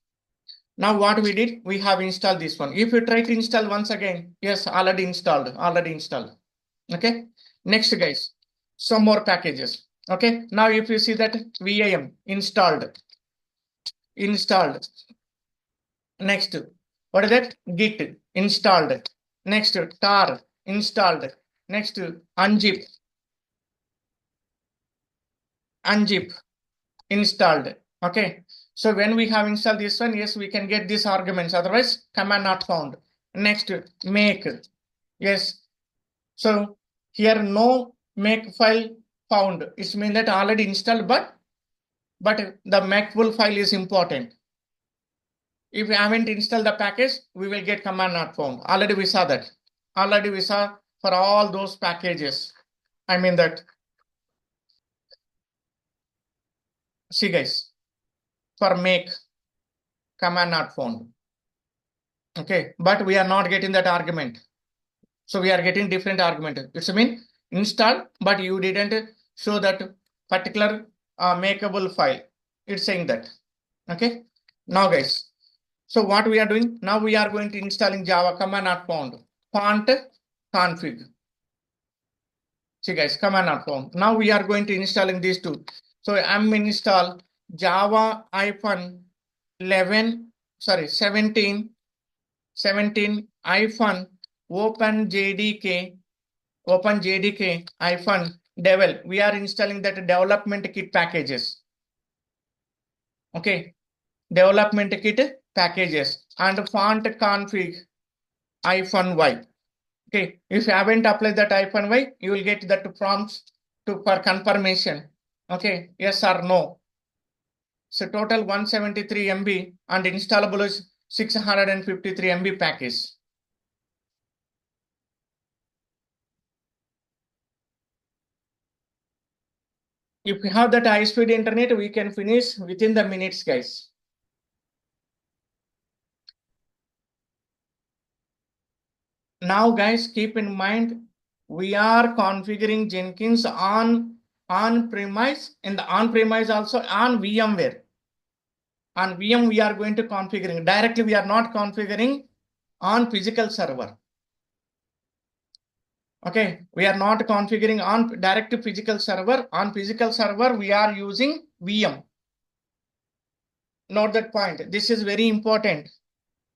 Now what we did, we have installed this one. If you try to install once again, yes, already installed. Okay. Next, guys, some more packages. Okay. Now if you see that VIM installed. Next, what is that? Git installed. Next, tar installed. Next, unzip installed. Okay. So when we have installed this one, yes, we can get these arguments. Otherwise, command not found. Next, make. Yes. So here no make file found. It means that already installed, but the make full file is important. If we haven't installed the package, we will get command not found. Already we saw that. Already we saw for all those packages. I mean that. See guys, for make command not found. Okay, but we are not getting that argument. So we are getting different argument. It's mean install, but you didn't show that particular makeable file. It's saying that. Okay. Now guys, so what we are doing now, we are going to installing Java command not found font config. See guys, command not found. Now we are going to installing these two. So I'm install Java 11 17 open JDK devel. We are installing that development kit packages. Okay, development kit packages and font config -y. Okay, if you haven't applied that -y, you will get that prompts for confirmation. Okay, yes or no. So total 173 MB and installable is 653 MB package. If we have that high speed internet, we can finish within the minutes, guys. Now, guys, keep in mind, we are configuring Jenkins on premise, in the on premise also on VMware. On VM, we are going to configuring directly. We are not configuring on physical server. Okay, we are not configuring on direct physical server. On physical server, we are using VM. Note that point. This is very important.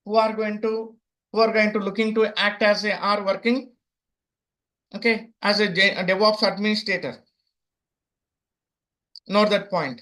Who are going to looking to act as a are working Okay, as a DevOps administrator. Note that point.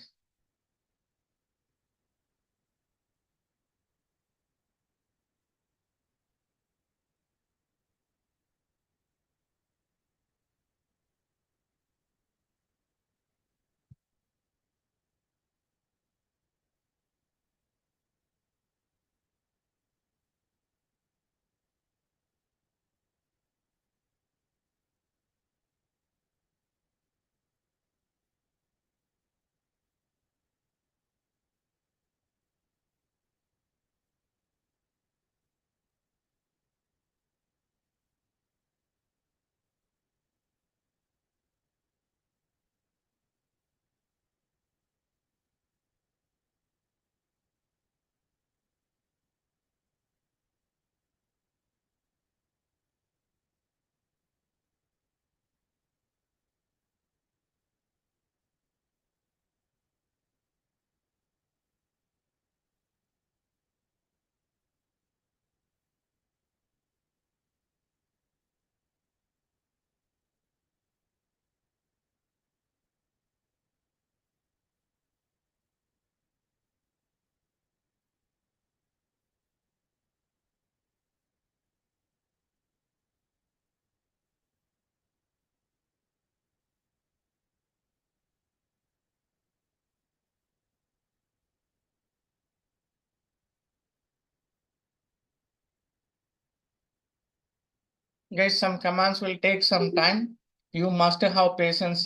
Guys, some commands will take some time. You must have patience.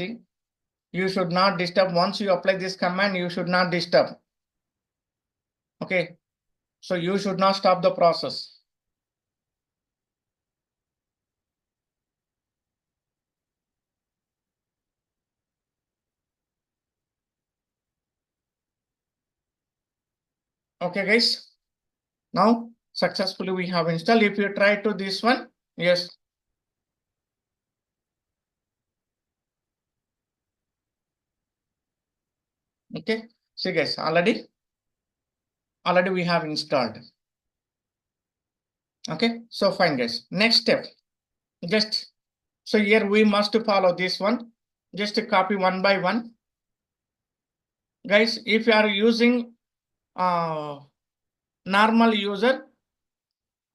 You should not disturb. Once you apply this command, you should not disturb. Okay, so you should not stop the process. Okay, guys. Now successfully we have installed. If you try to this one, yes. Okay, see guys, already we have installed. Okay, so fine guys. Next step, just so here we must follow this one. Just to copy one by one. Guys, if you are using normal user,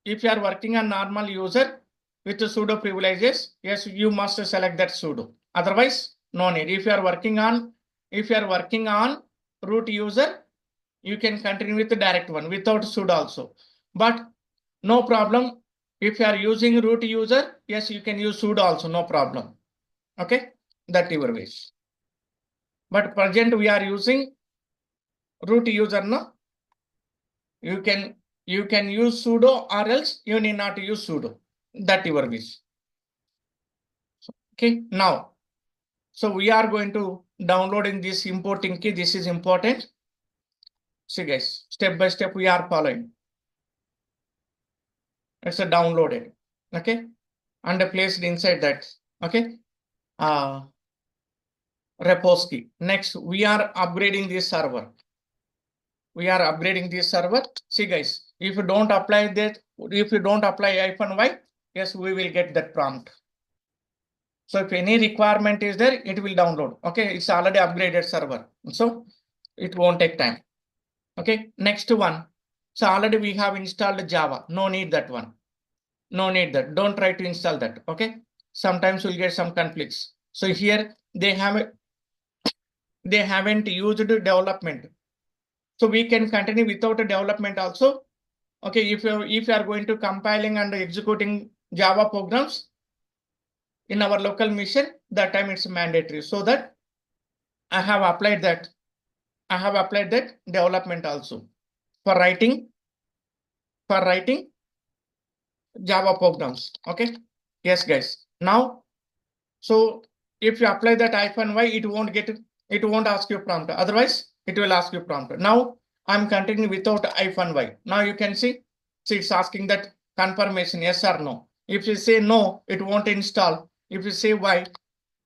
if you are working on normal user with sudo privileges, yes, you must select that sudo. Otherwise, no need. If you are working on root user, you can continue with the direct one without sudo also. But no problem. If you are using root user, yes, you can use sudo also, no problem. Okay, that your wish. But present we are using root user, no. You can use sudo or else you need not use sudo. That your wish. Okay, now, so we are going to downloading this importing key. This is important. See guys, step by step we are following. It's a downloaded. Okay, and placed inside that. Okay, repos key. Next, we are upgrading this server. See guys, if you don't apply that, if you don't apply -y, yes, we will get that prompt. So if any requirement is there, it will download. Okay, it's already upgraded server, so it won't take time. Okay, next one. So already we have installed Java. No need that one. No need that. Don't try to install that. Okay, sometimes we'll get some conflicts. So here they haven't used development. So we can continue without a development also. Okay, if you are going to compiling and executing Java programs in our local machine, that time it's mandatory. So that I have applied that development also for writing Java programs. Okay, yes guys. Now, so if you apply that -y, it won't ask you prompt. Otherwise, it will ask you prompt. Now I'm continuing without -y. Now you can see it's asking that confirmation, yes or no. If you say no, it won't install. If you say y,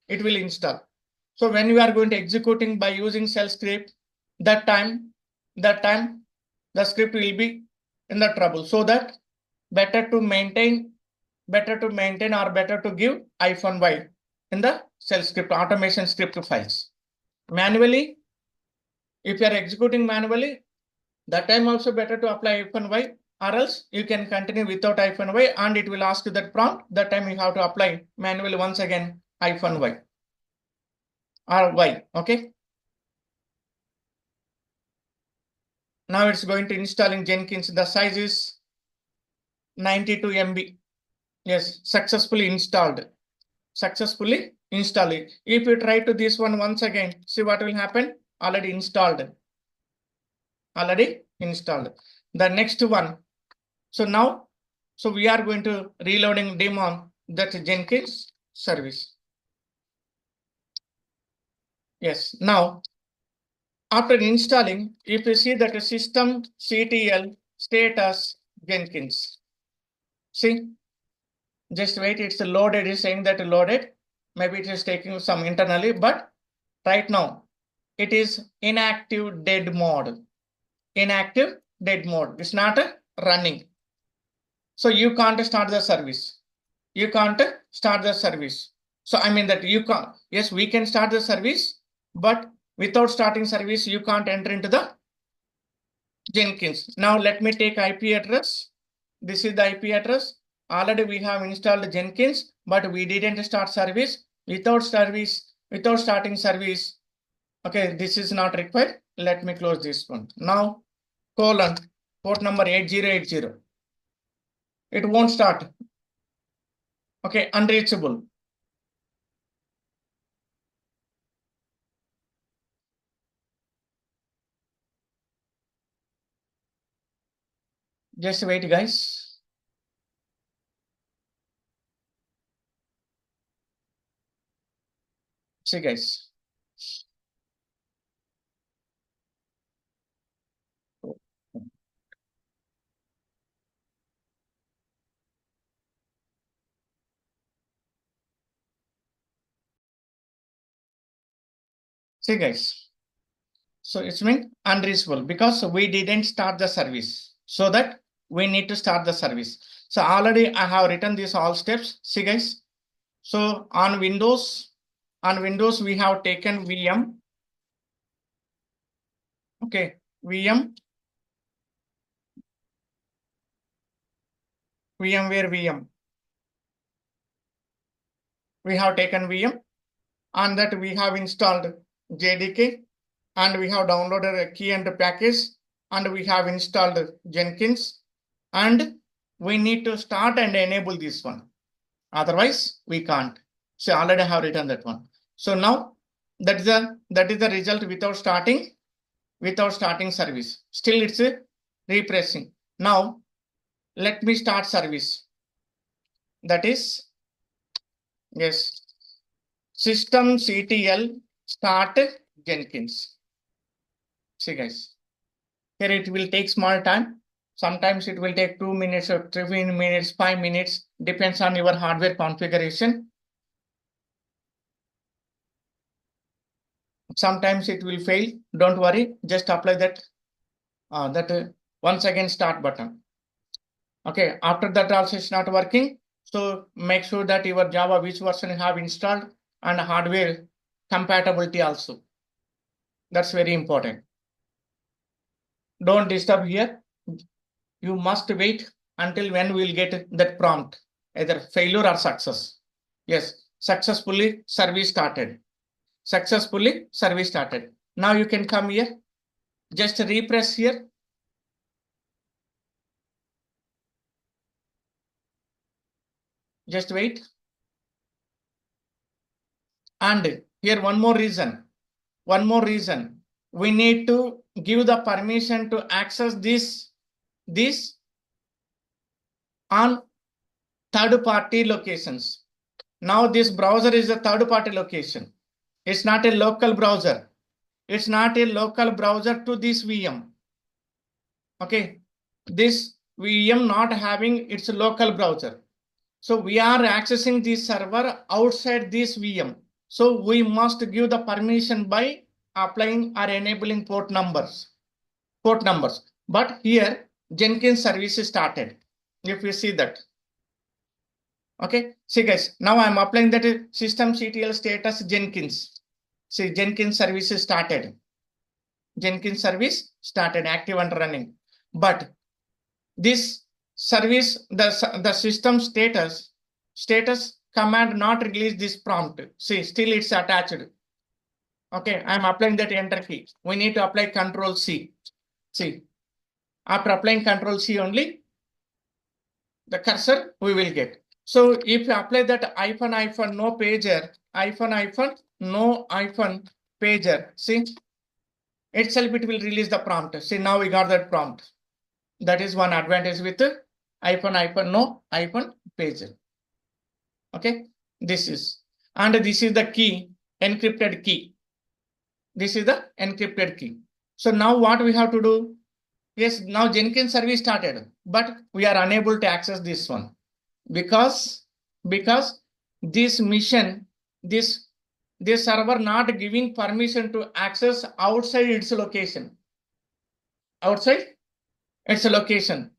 it will install. So when you are going to executing by using shell script, that time the script will be in the trouble. So that better to maintain better to maintain or better to give -y in the shell script automation script files. Manually, if you are executing manually, that time also better to apply -y, or else you can continue without -y and it will ask you that prompt. That time you have to apply manually once again -y or y. Okay. Now it's going to installing Jenkins. The size is 92 MB. Yes, successfully installed. Successfully install it. If you try to this one once again, see what will happen. Already installed. Already installed. The next one. So now, so we are going to reloading daemon that Jenkins service. Yes. Now, after installing, if you see that system CTL status Jenkins. See, just wait. It's loaded. It's saying that loaded. Maybe it is taking some internally, but right now it is inactive dead mode. Inactive dead mode. It's not running. So you can't start the service. You can't start the service. So I mean that you can't. Yes, we can start the service, but without starting service, you can't enter into the Jenkins. Now let me take IP address. This is the IP address. Already we have installed Jenkins, but we didn't start service. Without starting service. Okay, this is not required. Let me close this one. Now, colon, port number 8080. It won't start. Okay, unreachable. Just wait, guys. See, guys. See, guys. So it's mean unreachable because we didn't start the service. So that we need to start the service. So already I have written these all steps. See, guys. So on Windows we have taken VM. Okay, VM, VMware VM. We have taken VM, and that we have installed JDK, and we have downloaded a key and a package, and we have installed Jenkins, and we need to start and enable this one. Otherwise, we can't. So already have written that one. So now that is the result without starting service. Still it's repressing. Now let me start service. That is, yes, system CTL start Jenkins. See, guys, here it will take small time. Sometimes it will take 2 minutes or 3 minutes, 5 minutes, depends on your hardware configuration. Sometimes it will fail. Don't worry, just apply that once again start button. Okay, after that also it's not working. So make sure that your Java which version you have installed and hardware compatibility also. That's very important. Don't disturb here. You must wait until when we'll get that prompt, either failure or success. Yes, successfully service started. Successfully service started. Now you can come here. Just repress here. Just wait. And here one more reason. We need to give the permission to access this on third-party locations. Now this browser is a third-party location. It's not a local browser. It's not a local browser to this VM. Okay, this VM not having its local browser. So we are accessing this server outside this VM. So we must give the permission by applying or enabling port numbers. But here Jenkins service is started. If you see that, Okay, see guys, now I'm applying that systemctl status Jenkins. See, Jenkins service is started. Jenkins service started, active and running. But this service, the system status command not release this prompt. See, still it's attached. Okay, I'm applying that enter key. We need to apply Control C. See, after applying Control C only, the cursor we will get. So if you apply that hyphen no pager, hyphen no pager, see, itself it will release the prompt. See, now we got that prompt. That is one advantage with hyphen no pager. Okay, this is, and this is the key, encrypted key. This is the encrypted key. So now what we have to do? Yes, now Jenkins service started, but we are unable to access this one because this mission, this server not giving permission to access outside its location. Outside its location.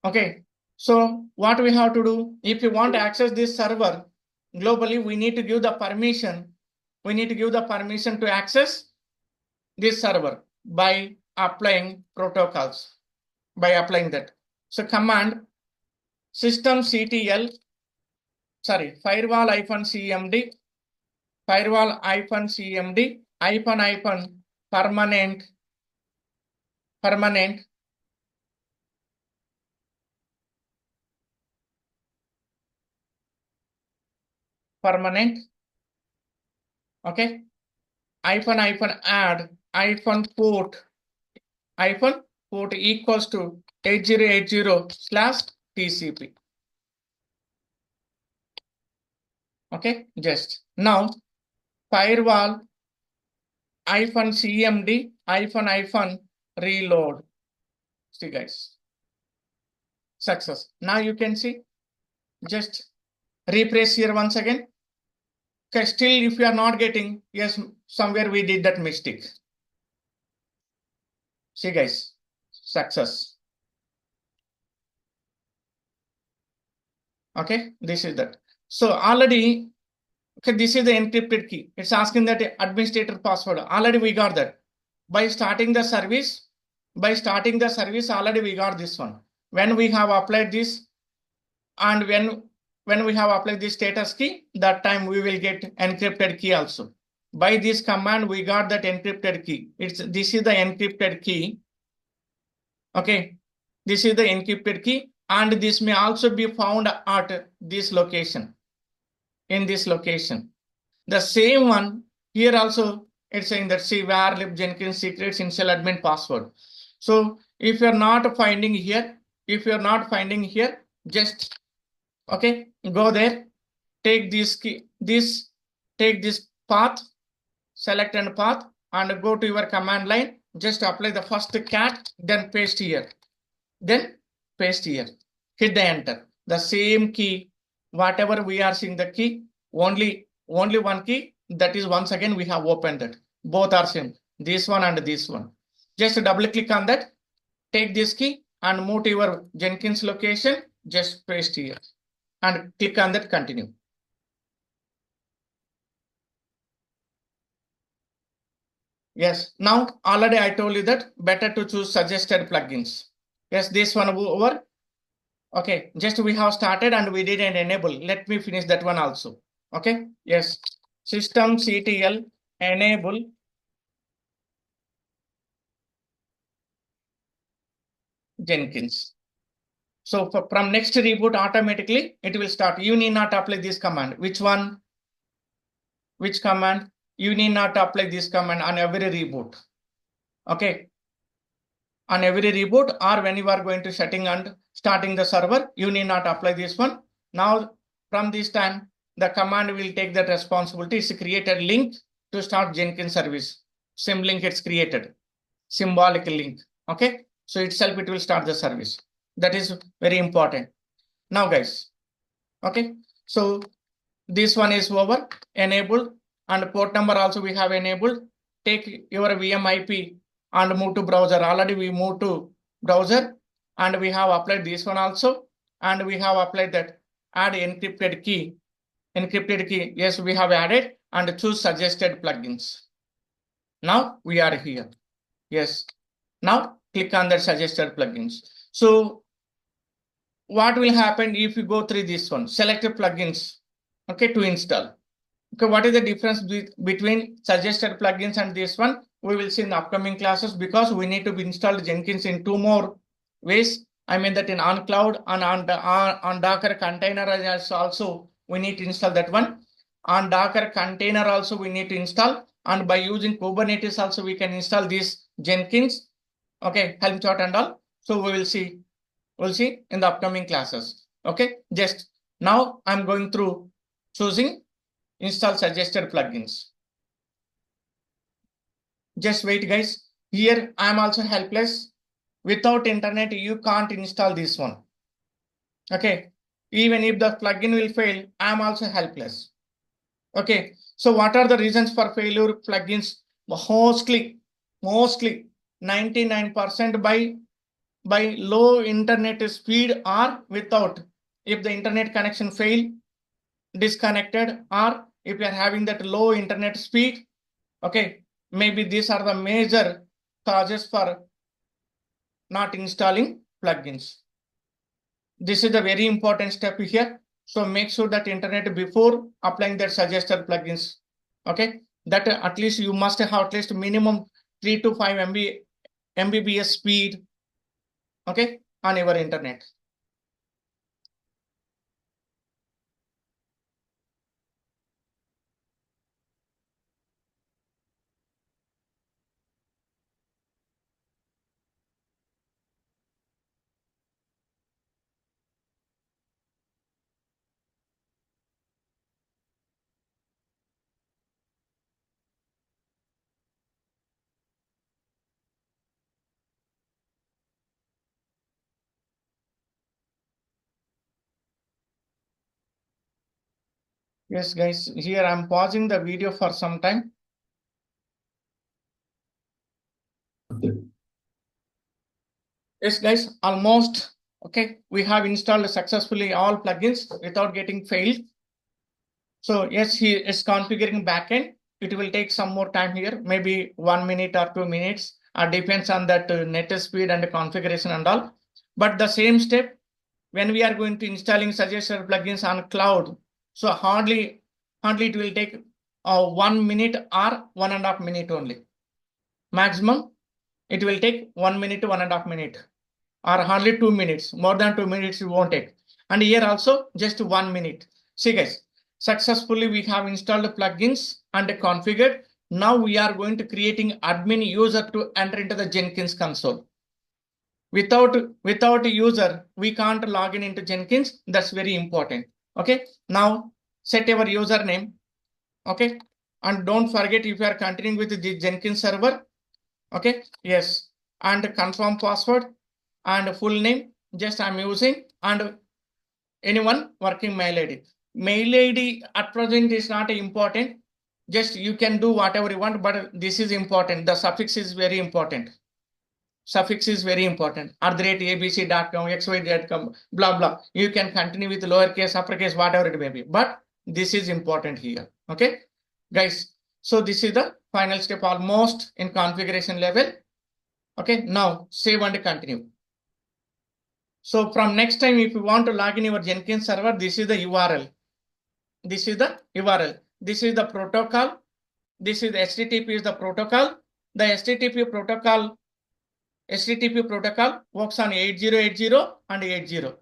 Okay. So what we have to do, if you want to access this server globally, we need to give the permission. We need to give the permission to access this server by applying protocols, by applying that. So command systemctl, sorry, firewall -cmd, firewall -cmd, permanent, okay, add port equals to 8080/TCP. Okay, just now firewall -cmd reload. See guys, success. Now you can see, just refresh here once again. Okay, still if you are not getting, yes, somewhere we did that mistake. See guys, success. Okay, this is that. So already, okay, this is the encrypted key. It's asking that administrator password. Already we got that. By starting the service, already we got this one. When we have applied this, and when we have applied this status key, that time we will get encrypted key also. By this command, we got that encrypted key. This is the encrypted key. Okay, this is the encrypted key, and this may also be found at this location. In this location, the same one here also, it's saying that see var lib Jenkins secrets initial admin password. So if you're not finding here, just okay, go there, take this key, take this path, select and path, and go to your command line. Just apply the first cat, then paste here, hit the enter. The same key, whatever we are seeing the key, only one key, that is once again we have opened it. Both are same, this one and this one. Just double click on that, take this key and move to your Jenkins location, just paste here and click on that continue. Yes, now already I told you that better to choose suggested plugins. Yes, this one over. Okay, just we have started and we didn't enable. Let me finish that one also. Okay, yes, systemctl enable Jenkins. So from next reboot, automatically it will start. You need not apply this command. Which one? Which command? You need not apply this command on every reboot. Okay. On every reboot, or when you are going to setting and starting the server, you need not apply this one. Now, from this time, the command will take that responsibility. It's created link to start Jenkins service. Symlink it's created. Symbolic link. Okay. So itself it will start the service. That is very important. Now, guys. Okay. So this one is over, enabled, and port number also we have enabled. Take your VM IP and move to browser. Already we moved to browser, and we have applied this one also, and we have applied that add encrypted key. Encrypted key, yes, we have added, and choose suggested plugins. Now we are here. Yes. Now click on the suggested plugins. So what will happen if you go through this one? Select plugins, okay, to install. Okay, what is the difference between suggested plugins and this one? We will see in the upcoming classes, because we need to install Jenkins in two more ways. I mean that in on cloud and on Docker container also we need to install that one. On Docker container also we need to install, and by using Kubernetes also we can install this Jenkins. Okay, Helm chart and all. So we will see. We'll see in the upcoming classes. Okay, just now I'm going through choosing install suggested plugins. Just wait, guys. Here I'm also helpless. Without internet, you can't install this one. Okay. Even if the plugin will fail, I'm also helpless. Okay. So what are the reasons for failure plugins? Mostly 99% by low internet speed or without. If the internet connection fail, disconnected, or if you are having that low internet speed, okay, maybe these are the major causes for not installing plugins. This is the very important step here. So make sure that internet before applying that suggested plugins. Okay, that at least you must have at least minimum 3 to 5 Mbps speed. Okay, on your internet. Yes, guys, here I'm pausing the video for some time. Yes, guys, almost. Okay, we have installed successfully all plugins without getting failed. So yes, he is configuring backend. It will take some more time here, maybe 1 minute or 2 minutes. Depends on that net speed and the configuration and all. But the same step when we are going to installing suggested plugins on cloud. So hardly it will take 1 minute or 1.5 minute only. Maximum it will take 1 minute to 1.5 minute, or hardly 2 minutes. More than 2 minutes it won't take. And here also just 1 minute. See, guys, successfully we have installed plugins and configured. Now we are going to creating admin user to enter into the Jenkins console. Without a user, we can't log in into Jenkins. That's very important. Okay. Now set your username. Okay. And don't forget, if you are continuing with the Jenkins server. Okay. Yes. And confirm password and full name. Just I'm using, and anyone working mail ID. Mail ID at present is not important. Just you can do whatever you want, but this is important. The suffix is very important. Suffix is very important. @abc.com, xy.com, blah blah. You can continue with lowercase, uppercase, whatever it may be. But this is important here. Okay, guys. So this is the final step, almost in configuration level. Okay, now save and continue. So from next time, if you want to log in your Jenkins server, this is the URL. This is the URL. This is the protocol. This is the HTTP is the protocol. The HTTP protocol works on 8080 and 80.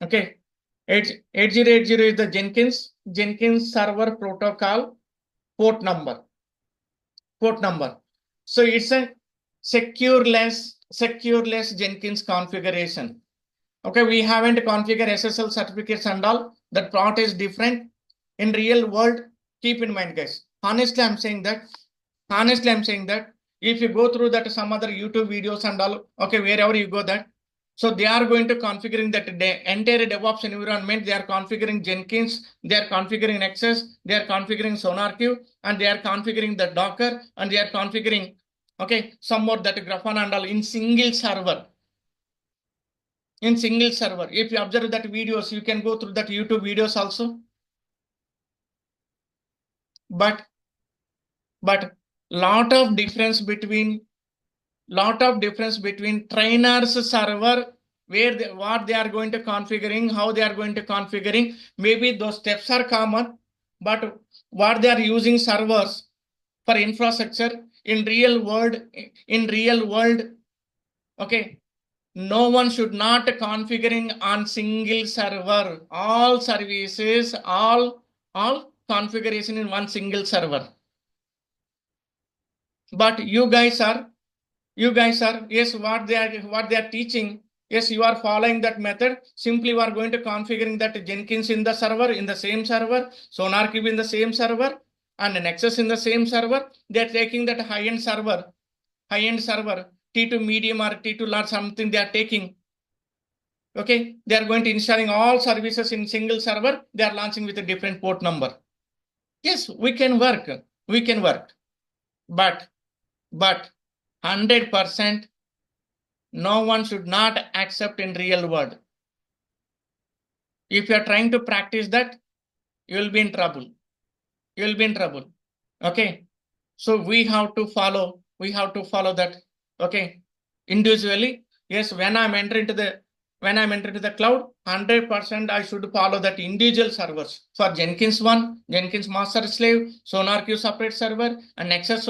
Okay. 8080 is the Jenkins server protocol port number. So it's a secureless Jenkins configuration. Okay, we haven't configured SSL certificates and all. That part is different. In real world, keep in mind, guys. Honestly, I'm saying that if you go through that some other YouTube videos and all, okay, wherever you go that, so they are going to configuring that entire DevOps environment. They are configuring Jenkins, they are configuring Nexus, they are configuring SonarQube, and they are configuring the Docker, and they are configuring, okay, some more that Grafana and all in single server. in single server. If you observe that videos, you can go through that YouTube videos also. But lot of difference between trainers server, where what they are going to configuring, how they are going to configuring. Maybe those steps are common, but what they are using servers for infrastructure in real world, okay, no one should not configuring on single server. All services, all configuration in one single server. But you guys are, yes, what they are teaching, yes, you are following that method. Simply you are going to configuring that Jenkins in the server, in the same server, SonarQube in the same server, and Nexus in the same server. They are taking that high-end server, T2 medium or T2 large, something they are taking. Okay, they are going to installing all services in single server. They are launching with a different port number. Yes, we can work, but 100% no one should not accept in real world. If you are trying to practice that, you will be in trouble. Okay, so we have to follow that. Okay, individually. Yes, when I'm entering to the cloud, 100% I should follow that individual servers. For Jenkins Jenkins master slave, SonarQube separate server, and Nexus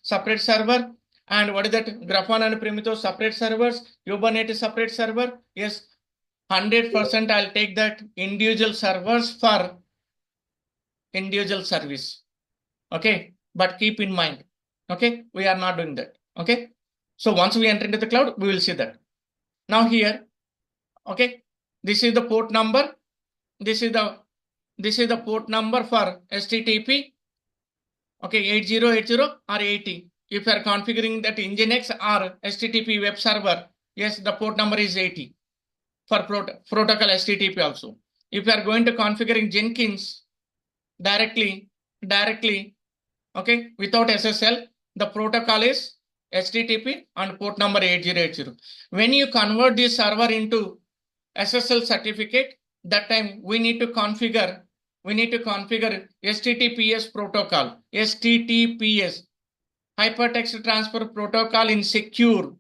separate server, and what is that, Grafana and Prometheus separate servers, Kubernetes separate server. Yes, 100% I'll take that individual servers for individual service. Okay, but keep in mind, okay, we are not doing that. Okay, so once we enter into the cloud, we will see that. Now here, okay, this is the port number. This is the port number for HTTP. Okay, 8080 or 80. If you are configuring that Nginx or HTTP web server, yes, the port number is 80 for protocol HTTP also. If you are going to configuring Jenkins directly, okay, without SSL, the protocol is HTTP and port number 8080. When you convert this server into SSL certificate, that time we need to configure HTTPS protocol, HTTPS, hypertext transfer protocol in secure.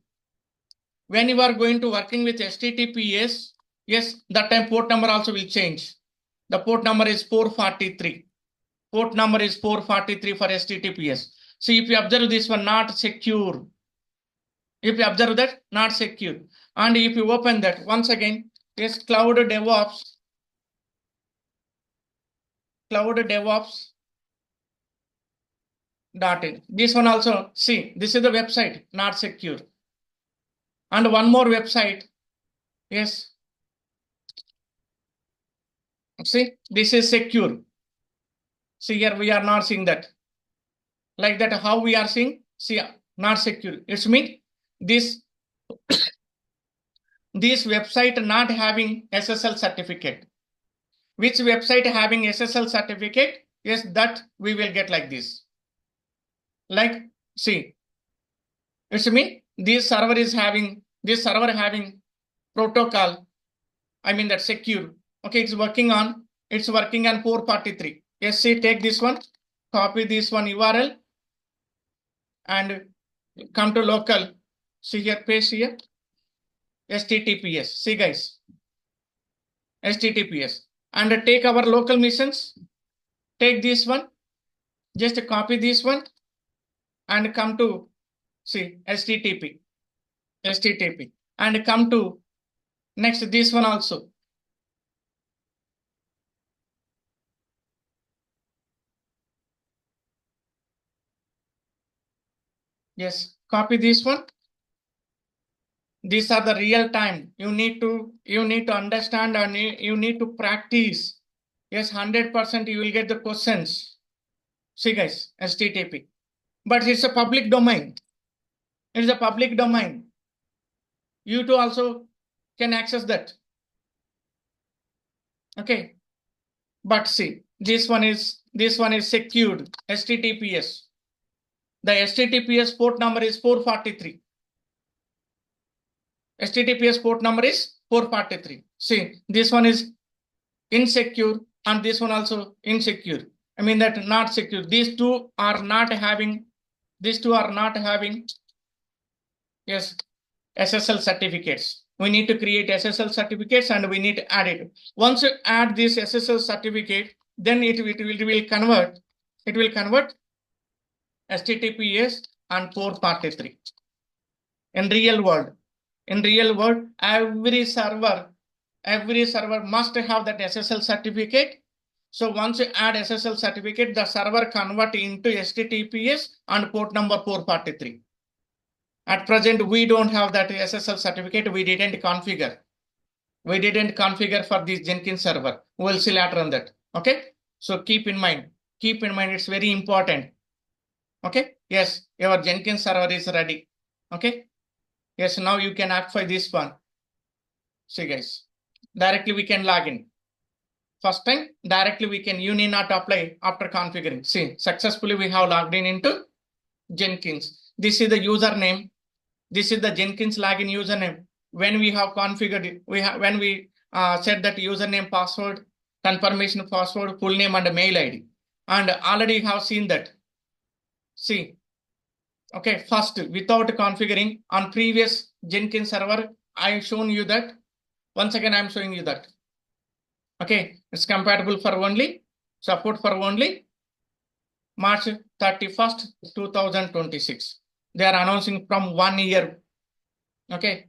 When you are going to working with HTTPS, yes, that time port number also will change. The port number is 443. Port number is 443 for HTTPS. So if you observe this one, not secure. If you observe that, not secure. And if you open that, once again, yes, cloud DevOps. .in. This one also, see, this is the website, not secure. And one more website, yes. See, this is secure. See here, we are not seeing that. Like that, how we are seeing? See, not secure. It's mean this website not having SSL certificate. Which website having SSL certificate? Yes, that we will get like this. Like, see, it's mean this server having protocol. I mean that secure. Okay, it's working on 443. Yes, see, take this one, copy this one URL, and come to local. See here, paste here. HTTPS. See guys, HTTPS, and take our local missions. Take this one, just copy this one, and come to, see, HTTP, and come to next this one also. Yes, copy this one. These are the real time. You need to understand and you need to practice. Yes, 100% you will get the questions. See guys, HTTP. But it's a public domain. It's a public domain. You too also can access that. Okay. But see, this one is secured. HTTPS. The HTTPS port number is 443. HTTPS port number is 443. See, this one is insecure and this one also insecure. I mean that not secure. These two are not having, yes, SSL certificates. We need to create SSL certificates and we need to add it. Once you add this SSL certificate, then it will convert HTTPS and 443. In real world, every server must have that SSL certificate. So once you add SSL certificate, the server convert into HTTPS and port number 443. At present, we don't have that SSL certificate. We didn't configure. For this Jenkins server. We'll see later on that. Okay. So keep in mind, it's very important. Okay. Yes, your Jenkins server is ready. Okay. Yes, now you can apply this one. See guys, directly we can log in. First time, directly you need not apply after configuring. See, successfully we have logged in into Jenkins. This is the username. This is the Jenkins login username. When we have configured it, when we set that username, password, confirmation password, full name and mail ID. And already have seen that. See, okay, first without configuring on previous Jenkins server, I've shown you that. Once again, I'm showing you that. Okay, it's compatible for only, support for only March 31st, 2026. They are announcing from 1 year. Okay.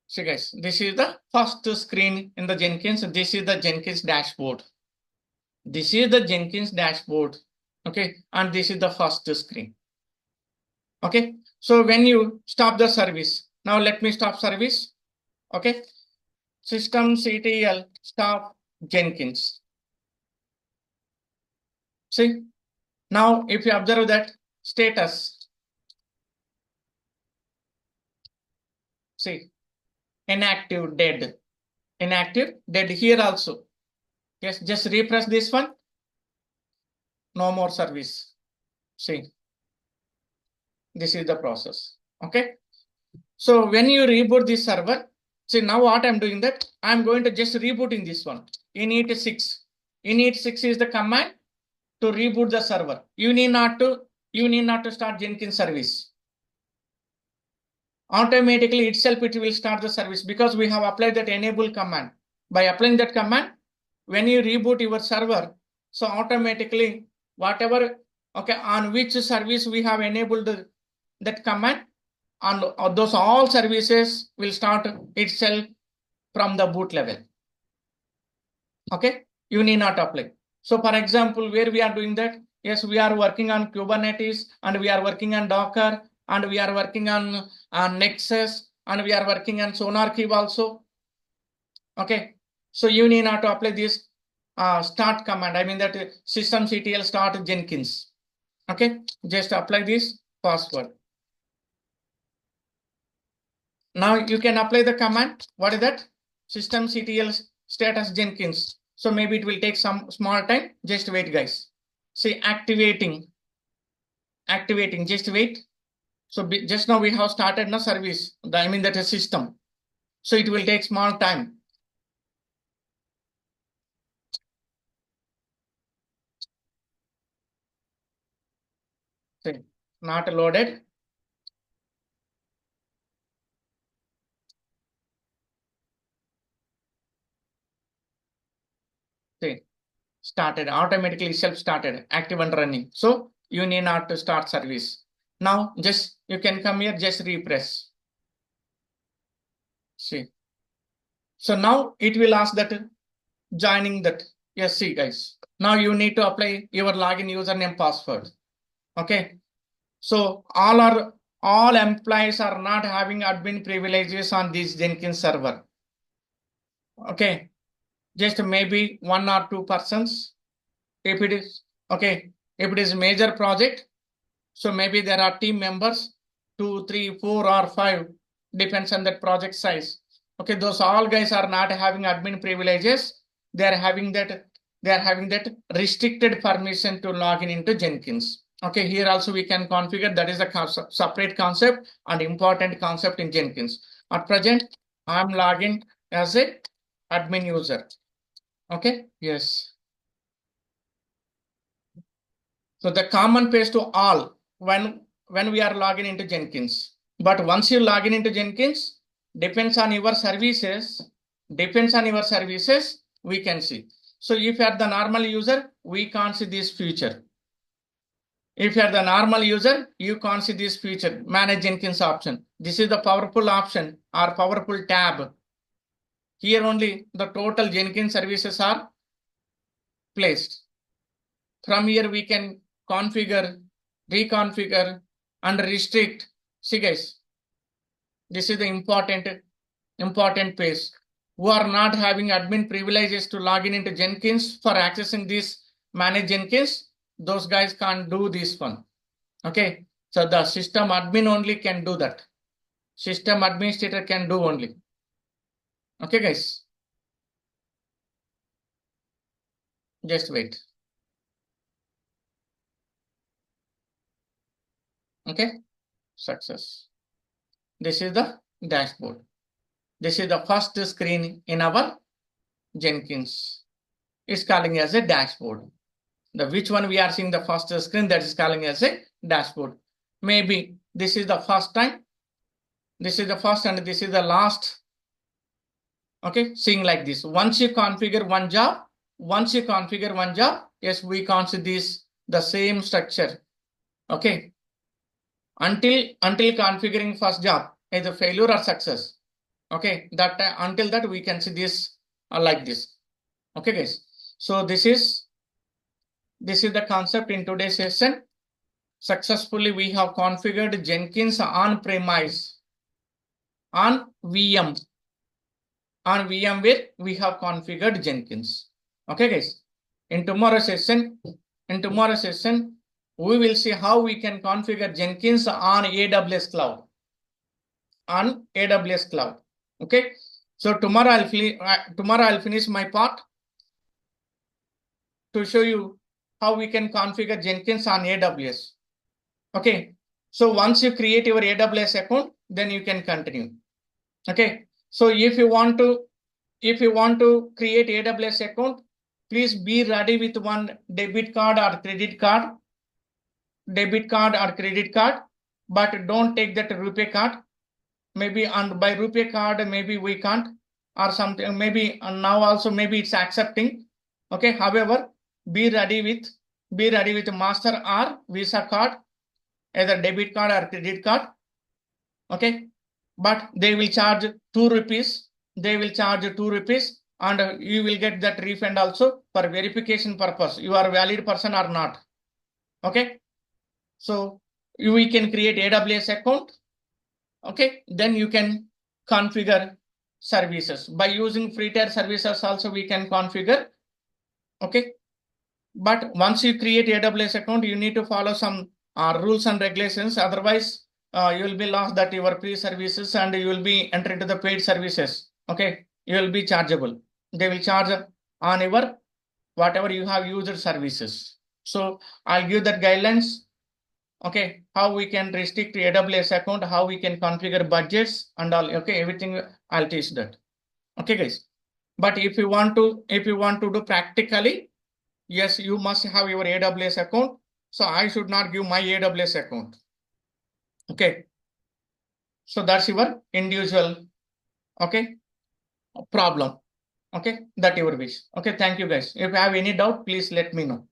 So guys, this is the first screen in the Jenkins. This is the Jenkins dashboard. Okay. And this is the first screen. Okay. So when you stop the service, now let me stop service. Okay. systemctl stop Jenkins. See, now if you observe that status, see, inactive, dead here also. Yes, just refresh this one. No more service. See, this is the process. Okay. So when you reboot this server, see now what I'm doing that I'm going to just rebooting this one. init 6. init 6 is the command to reboot the server. You need not to start Jenkins service. Automatically itself it will start the service because we have applied that enable command. By applying that command, when you reboot your server, so automatically whatever, okay, on which service we have enabled that command, on those all services will start itself from the boot level. Okay, you need not apply. So for example, where we are doing that, yes, we are working on Kubernetes and we are working on Docker and we are working on Nexus and we are working on SonarQube also. Okay, so you need not to apply this start command. I mean that systemctl start Jenkins. Okay, just apply this password. Now you can apply the command. What is that? Systemctl status Jenkins. So maybe it will take some small time. Just wait, guys. See, activating. Just wait. So just now we have started no service. I mean that is system. So it will take small time. See, not loaded. See, started automatically, self-started, active and running. So you need not to start service. Now just you can come here, just refresh. See. So now it will ask that joining that. Yes, see guys. Now you need to apply your login username password. Okay. So all employees are not having admin privileges on this Jenkins server. Okay. Just maybe 1 or 2 persons. If it is okay, if it is major project, so maybe there are team members 2, 3, 4 or 5, depends on that project size. Okay, those all guys are not having admin privileges. They are having that restricted permission to log in into Jenkins. Okay, here also we can configure. That is a separate concept and important concept in Jenkins. At present, I'm logging as a admin user. Okay, yes. So the common page to all when we are logging into Jenkins. But once you log into Jenkins, depends on your services, we can see. So if you are the normal user, we can't see this feature. If you are the normal user, you can't see this feature, manage Jenkins option. This is the powerful option or powerful tab. Here only the total Jenkins services are placed. From here we can configure, reconfigure, and restrict. See guys, this is the important page. Who are not having admin privileges to log in into Jenkins for accessing this manage Jenkins, those guys can't do this one. Okay, so the system admin only can do that. System administrator can do only. Okay guys, just wait. Okay, success. This is the dashboard. This is the first screen in our Jenkins. It's calling as a dashboard. The which one we are seeing the first screen, that is calling as a dashboard. Maybe this is the first time. This is the first and this is the last. Okay, seeing like this. Once you configure one job, yes, we can't see this the same structure. Okay, until configuring first job, either failure or success. Okay, that until that we can see this like this. Okay guys, so this is the concept in today's session. Successfully we have configured Jenkins on premise, on VM, on VMware we have configured Jenkins. Okay guys, in tomorrow's session we will see how we can configure Jenkins on AWS cloud. Okay, so tomorrow I'll finish my part to show you how we can configure Jenkins on AWS. Okay, so once you create your AWS account, then you can continue. Okay, so if you want to create AWS account, please be ready with one debit card or credit card, but don't take that RuPay card. Maybe by RuPay card, maybe we can't, or something. Maybe now also maybe it's accepting. Okay, however, be ready with Master or Visa card, either debit card or credit card. Okay, but they will charge 2 rupees. And you will get that refund also for verification purpose. You are a valid person or not. Okay, so we can create AWS account. Okay, then you can configure services by using free tier services. Also, we can configure. Okay, but once you create AWS account, you need to follow some rules and regulations. Otherwise, you will be lost that your free services and you will be entered into the paid services. Okay, you will be chargeable. They will charge on your whatever you have used services. So I'll give that guidelines. Okay, how we can restrict AWS account, how we can configure budgets and all. Okay, everything I'll teach that. Okay, guys. But if you want to do practically, yes, you must have your AWS account. So I should not give my AWS account. Okay. So that's your individual, okay, problem. Okay, that your wish. Okay, thank you guys. If you have any doubt, please let me know.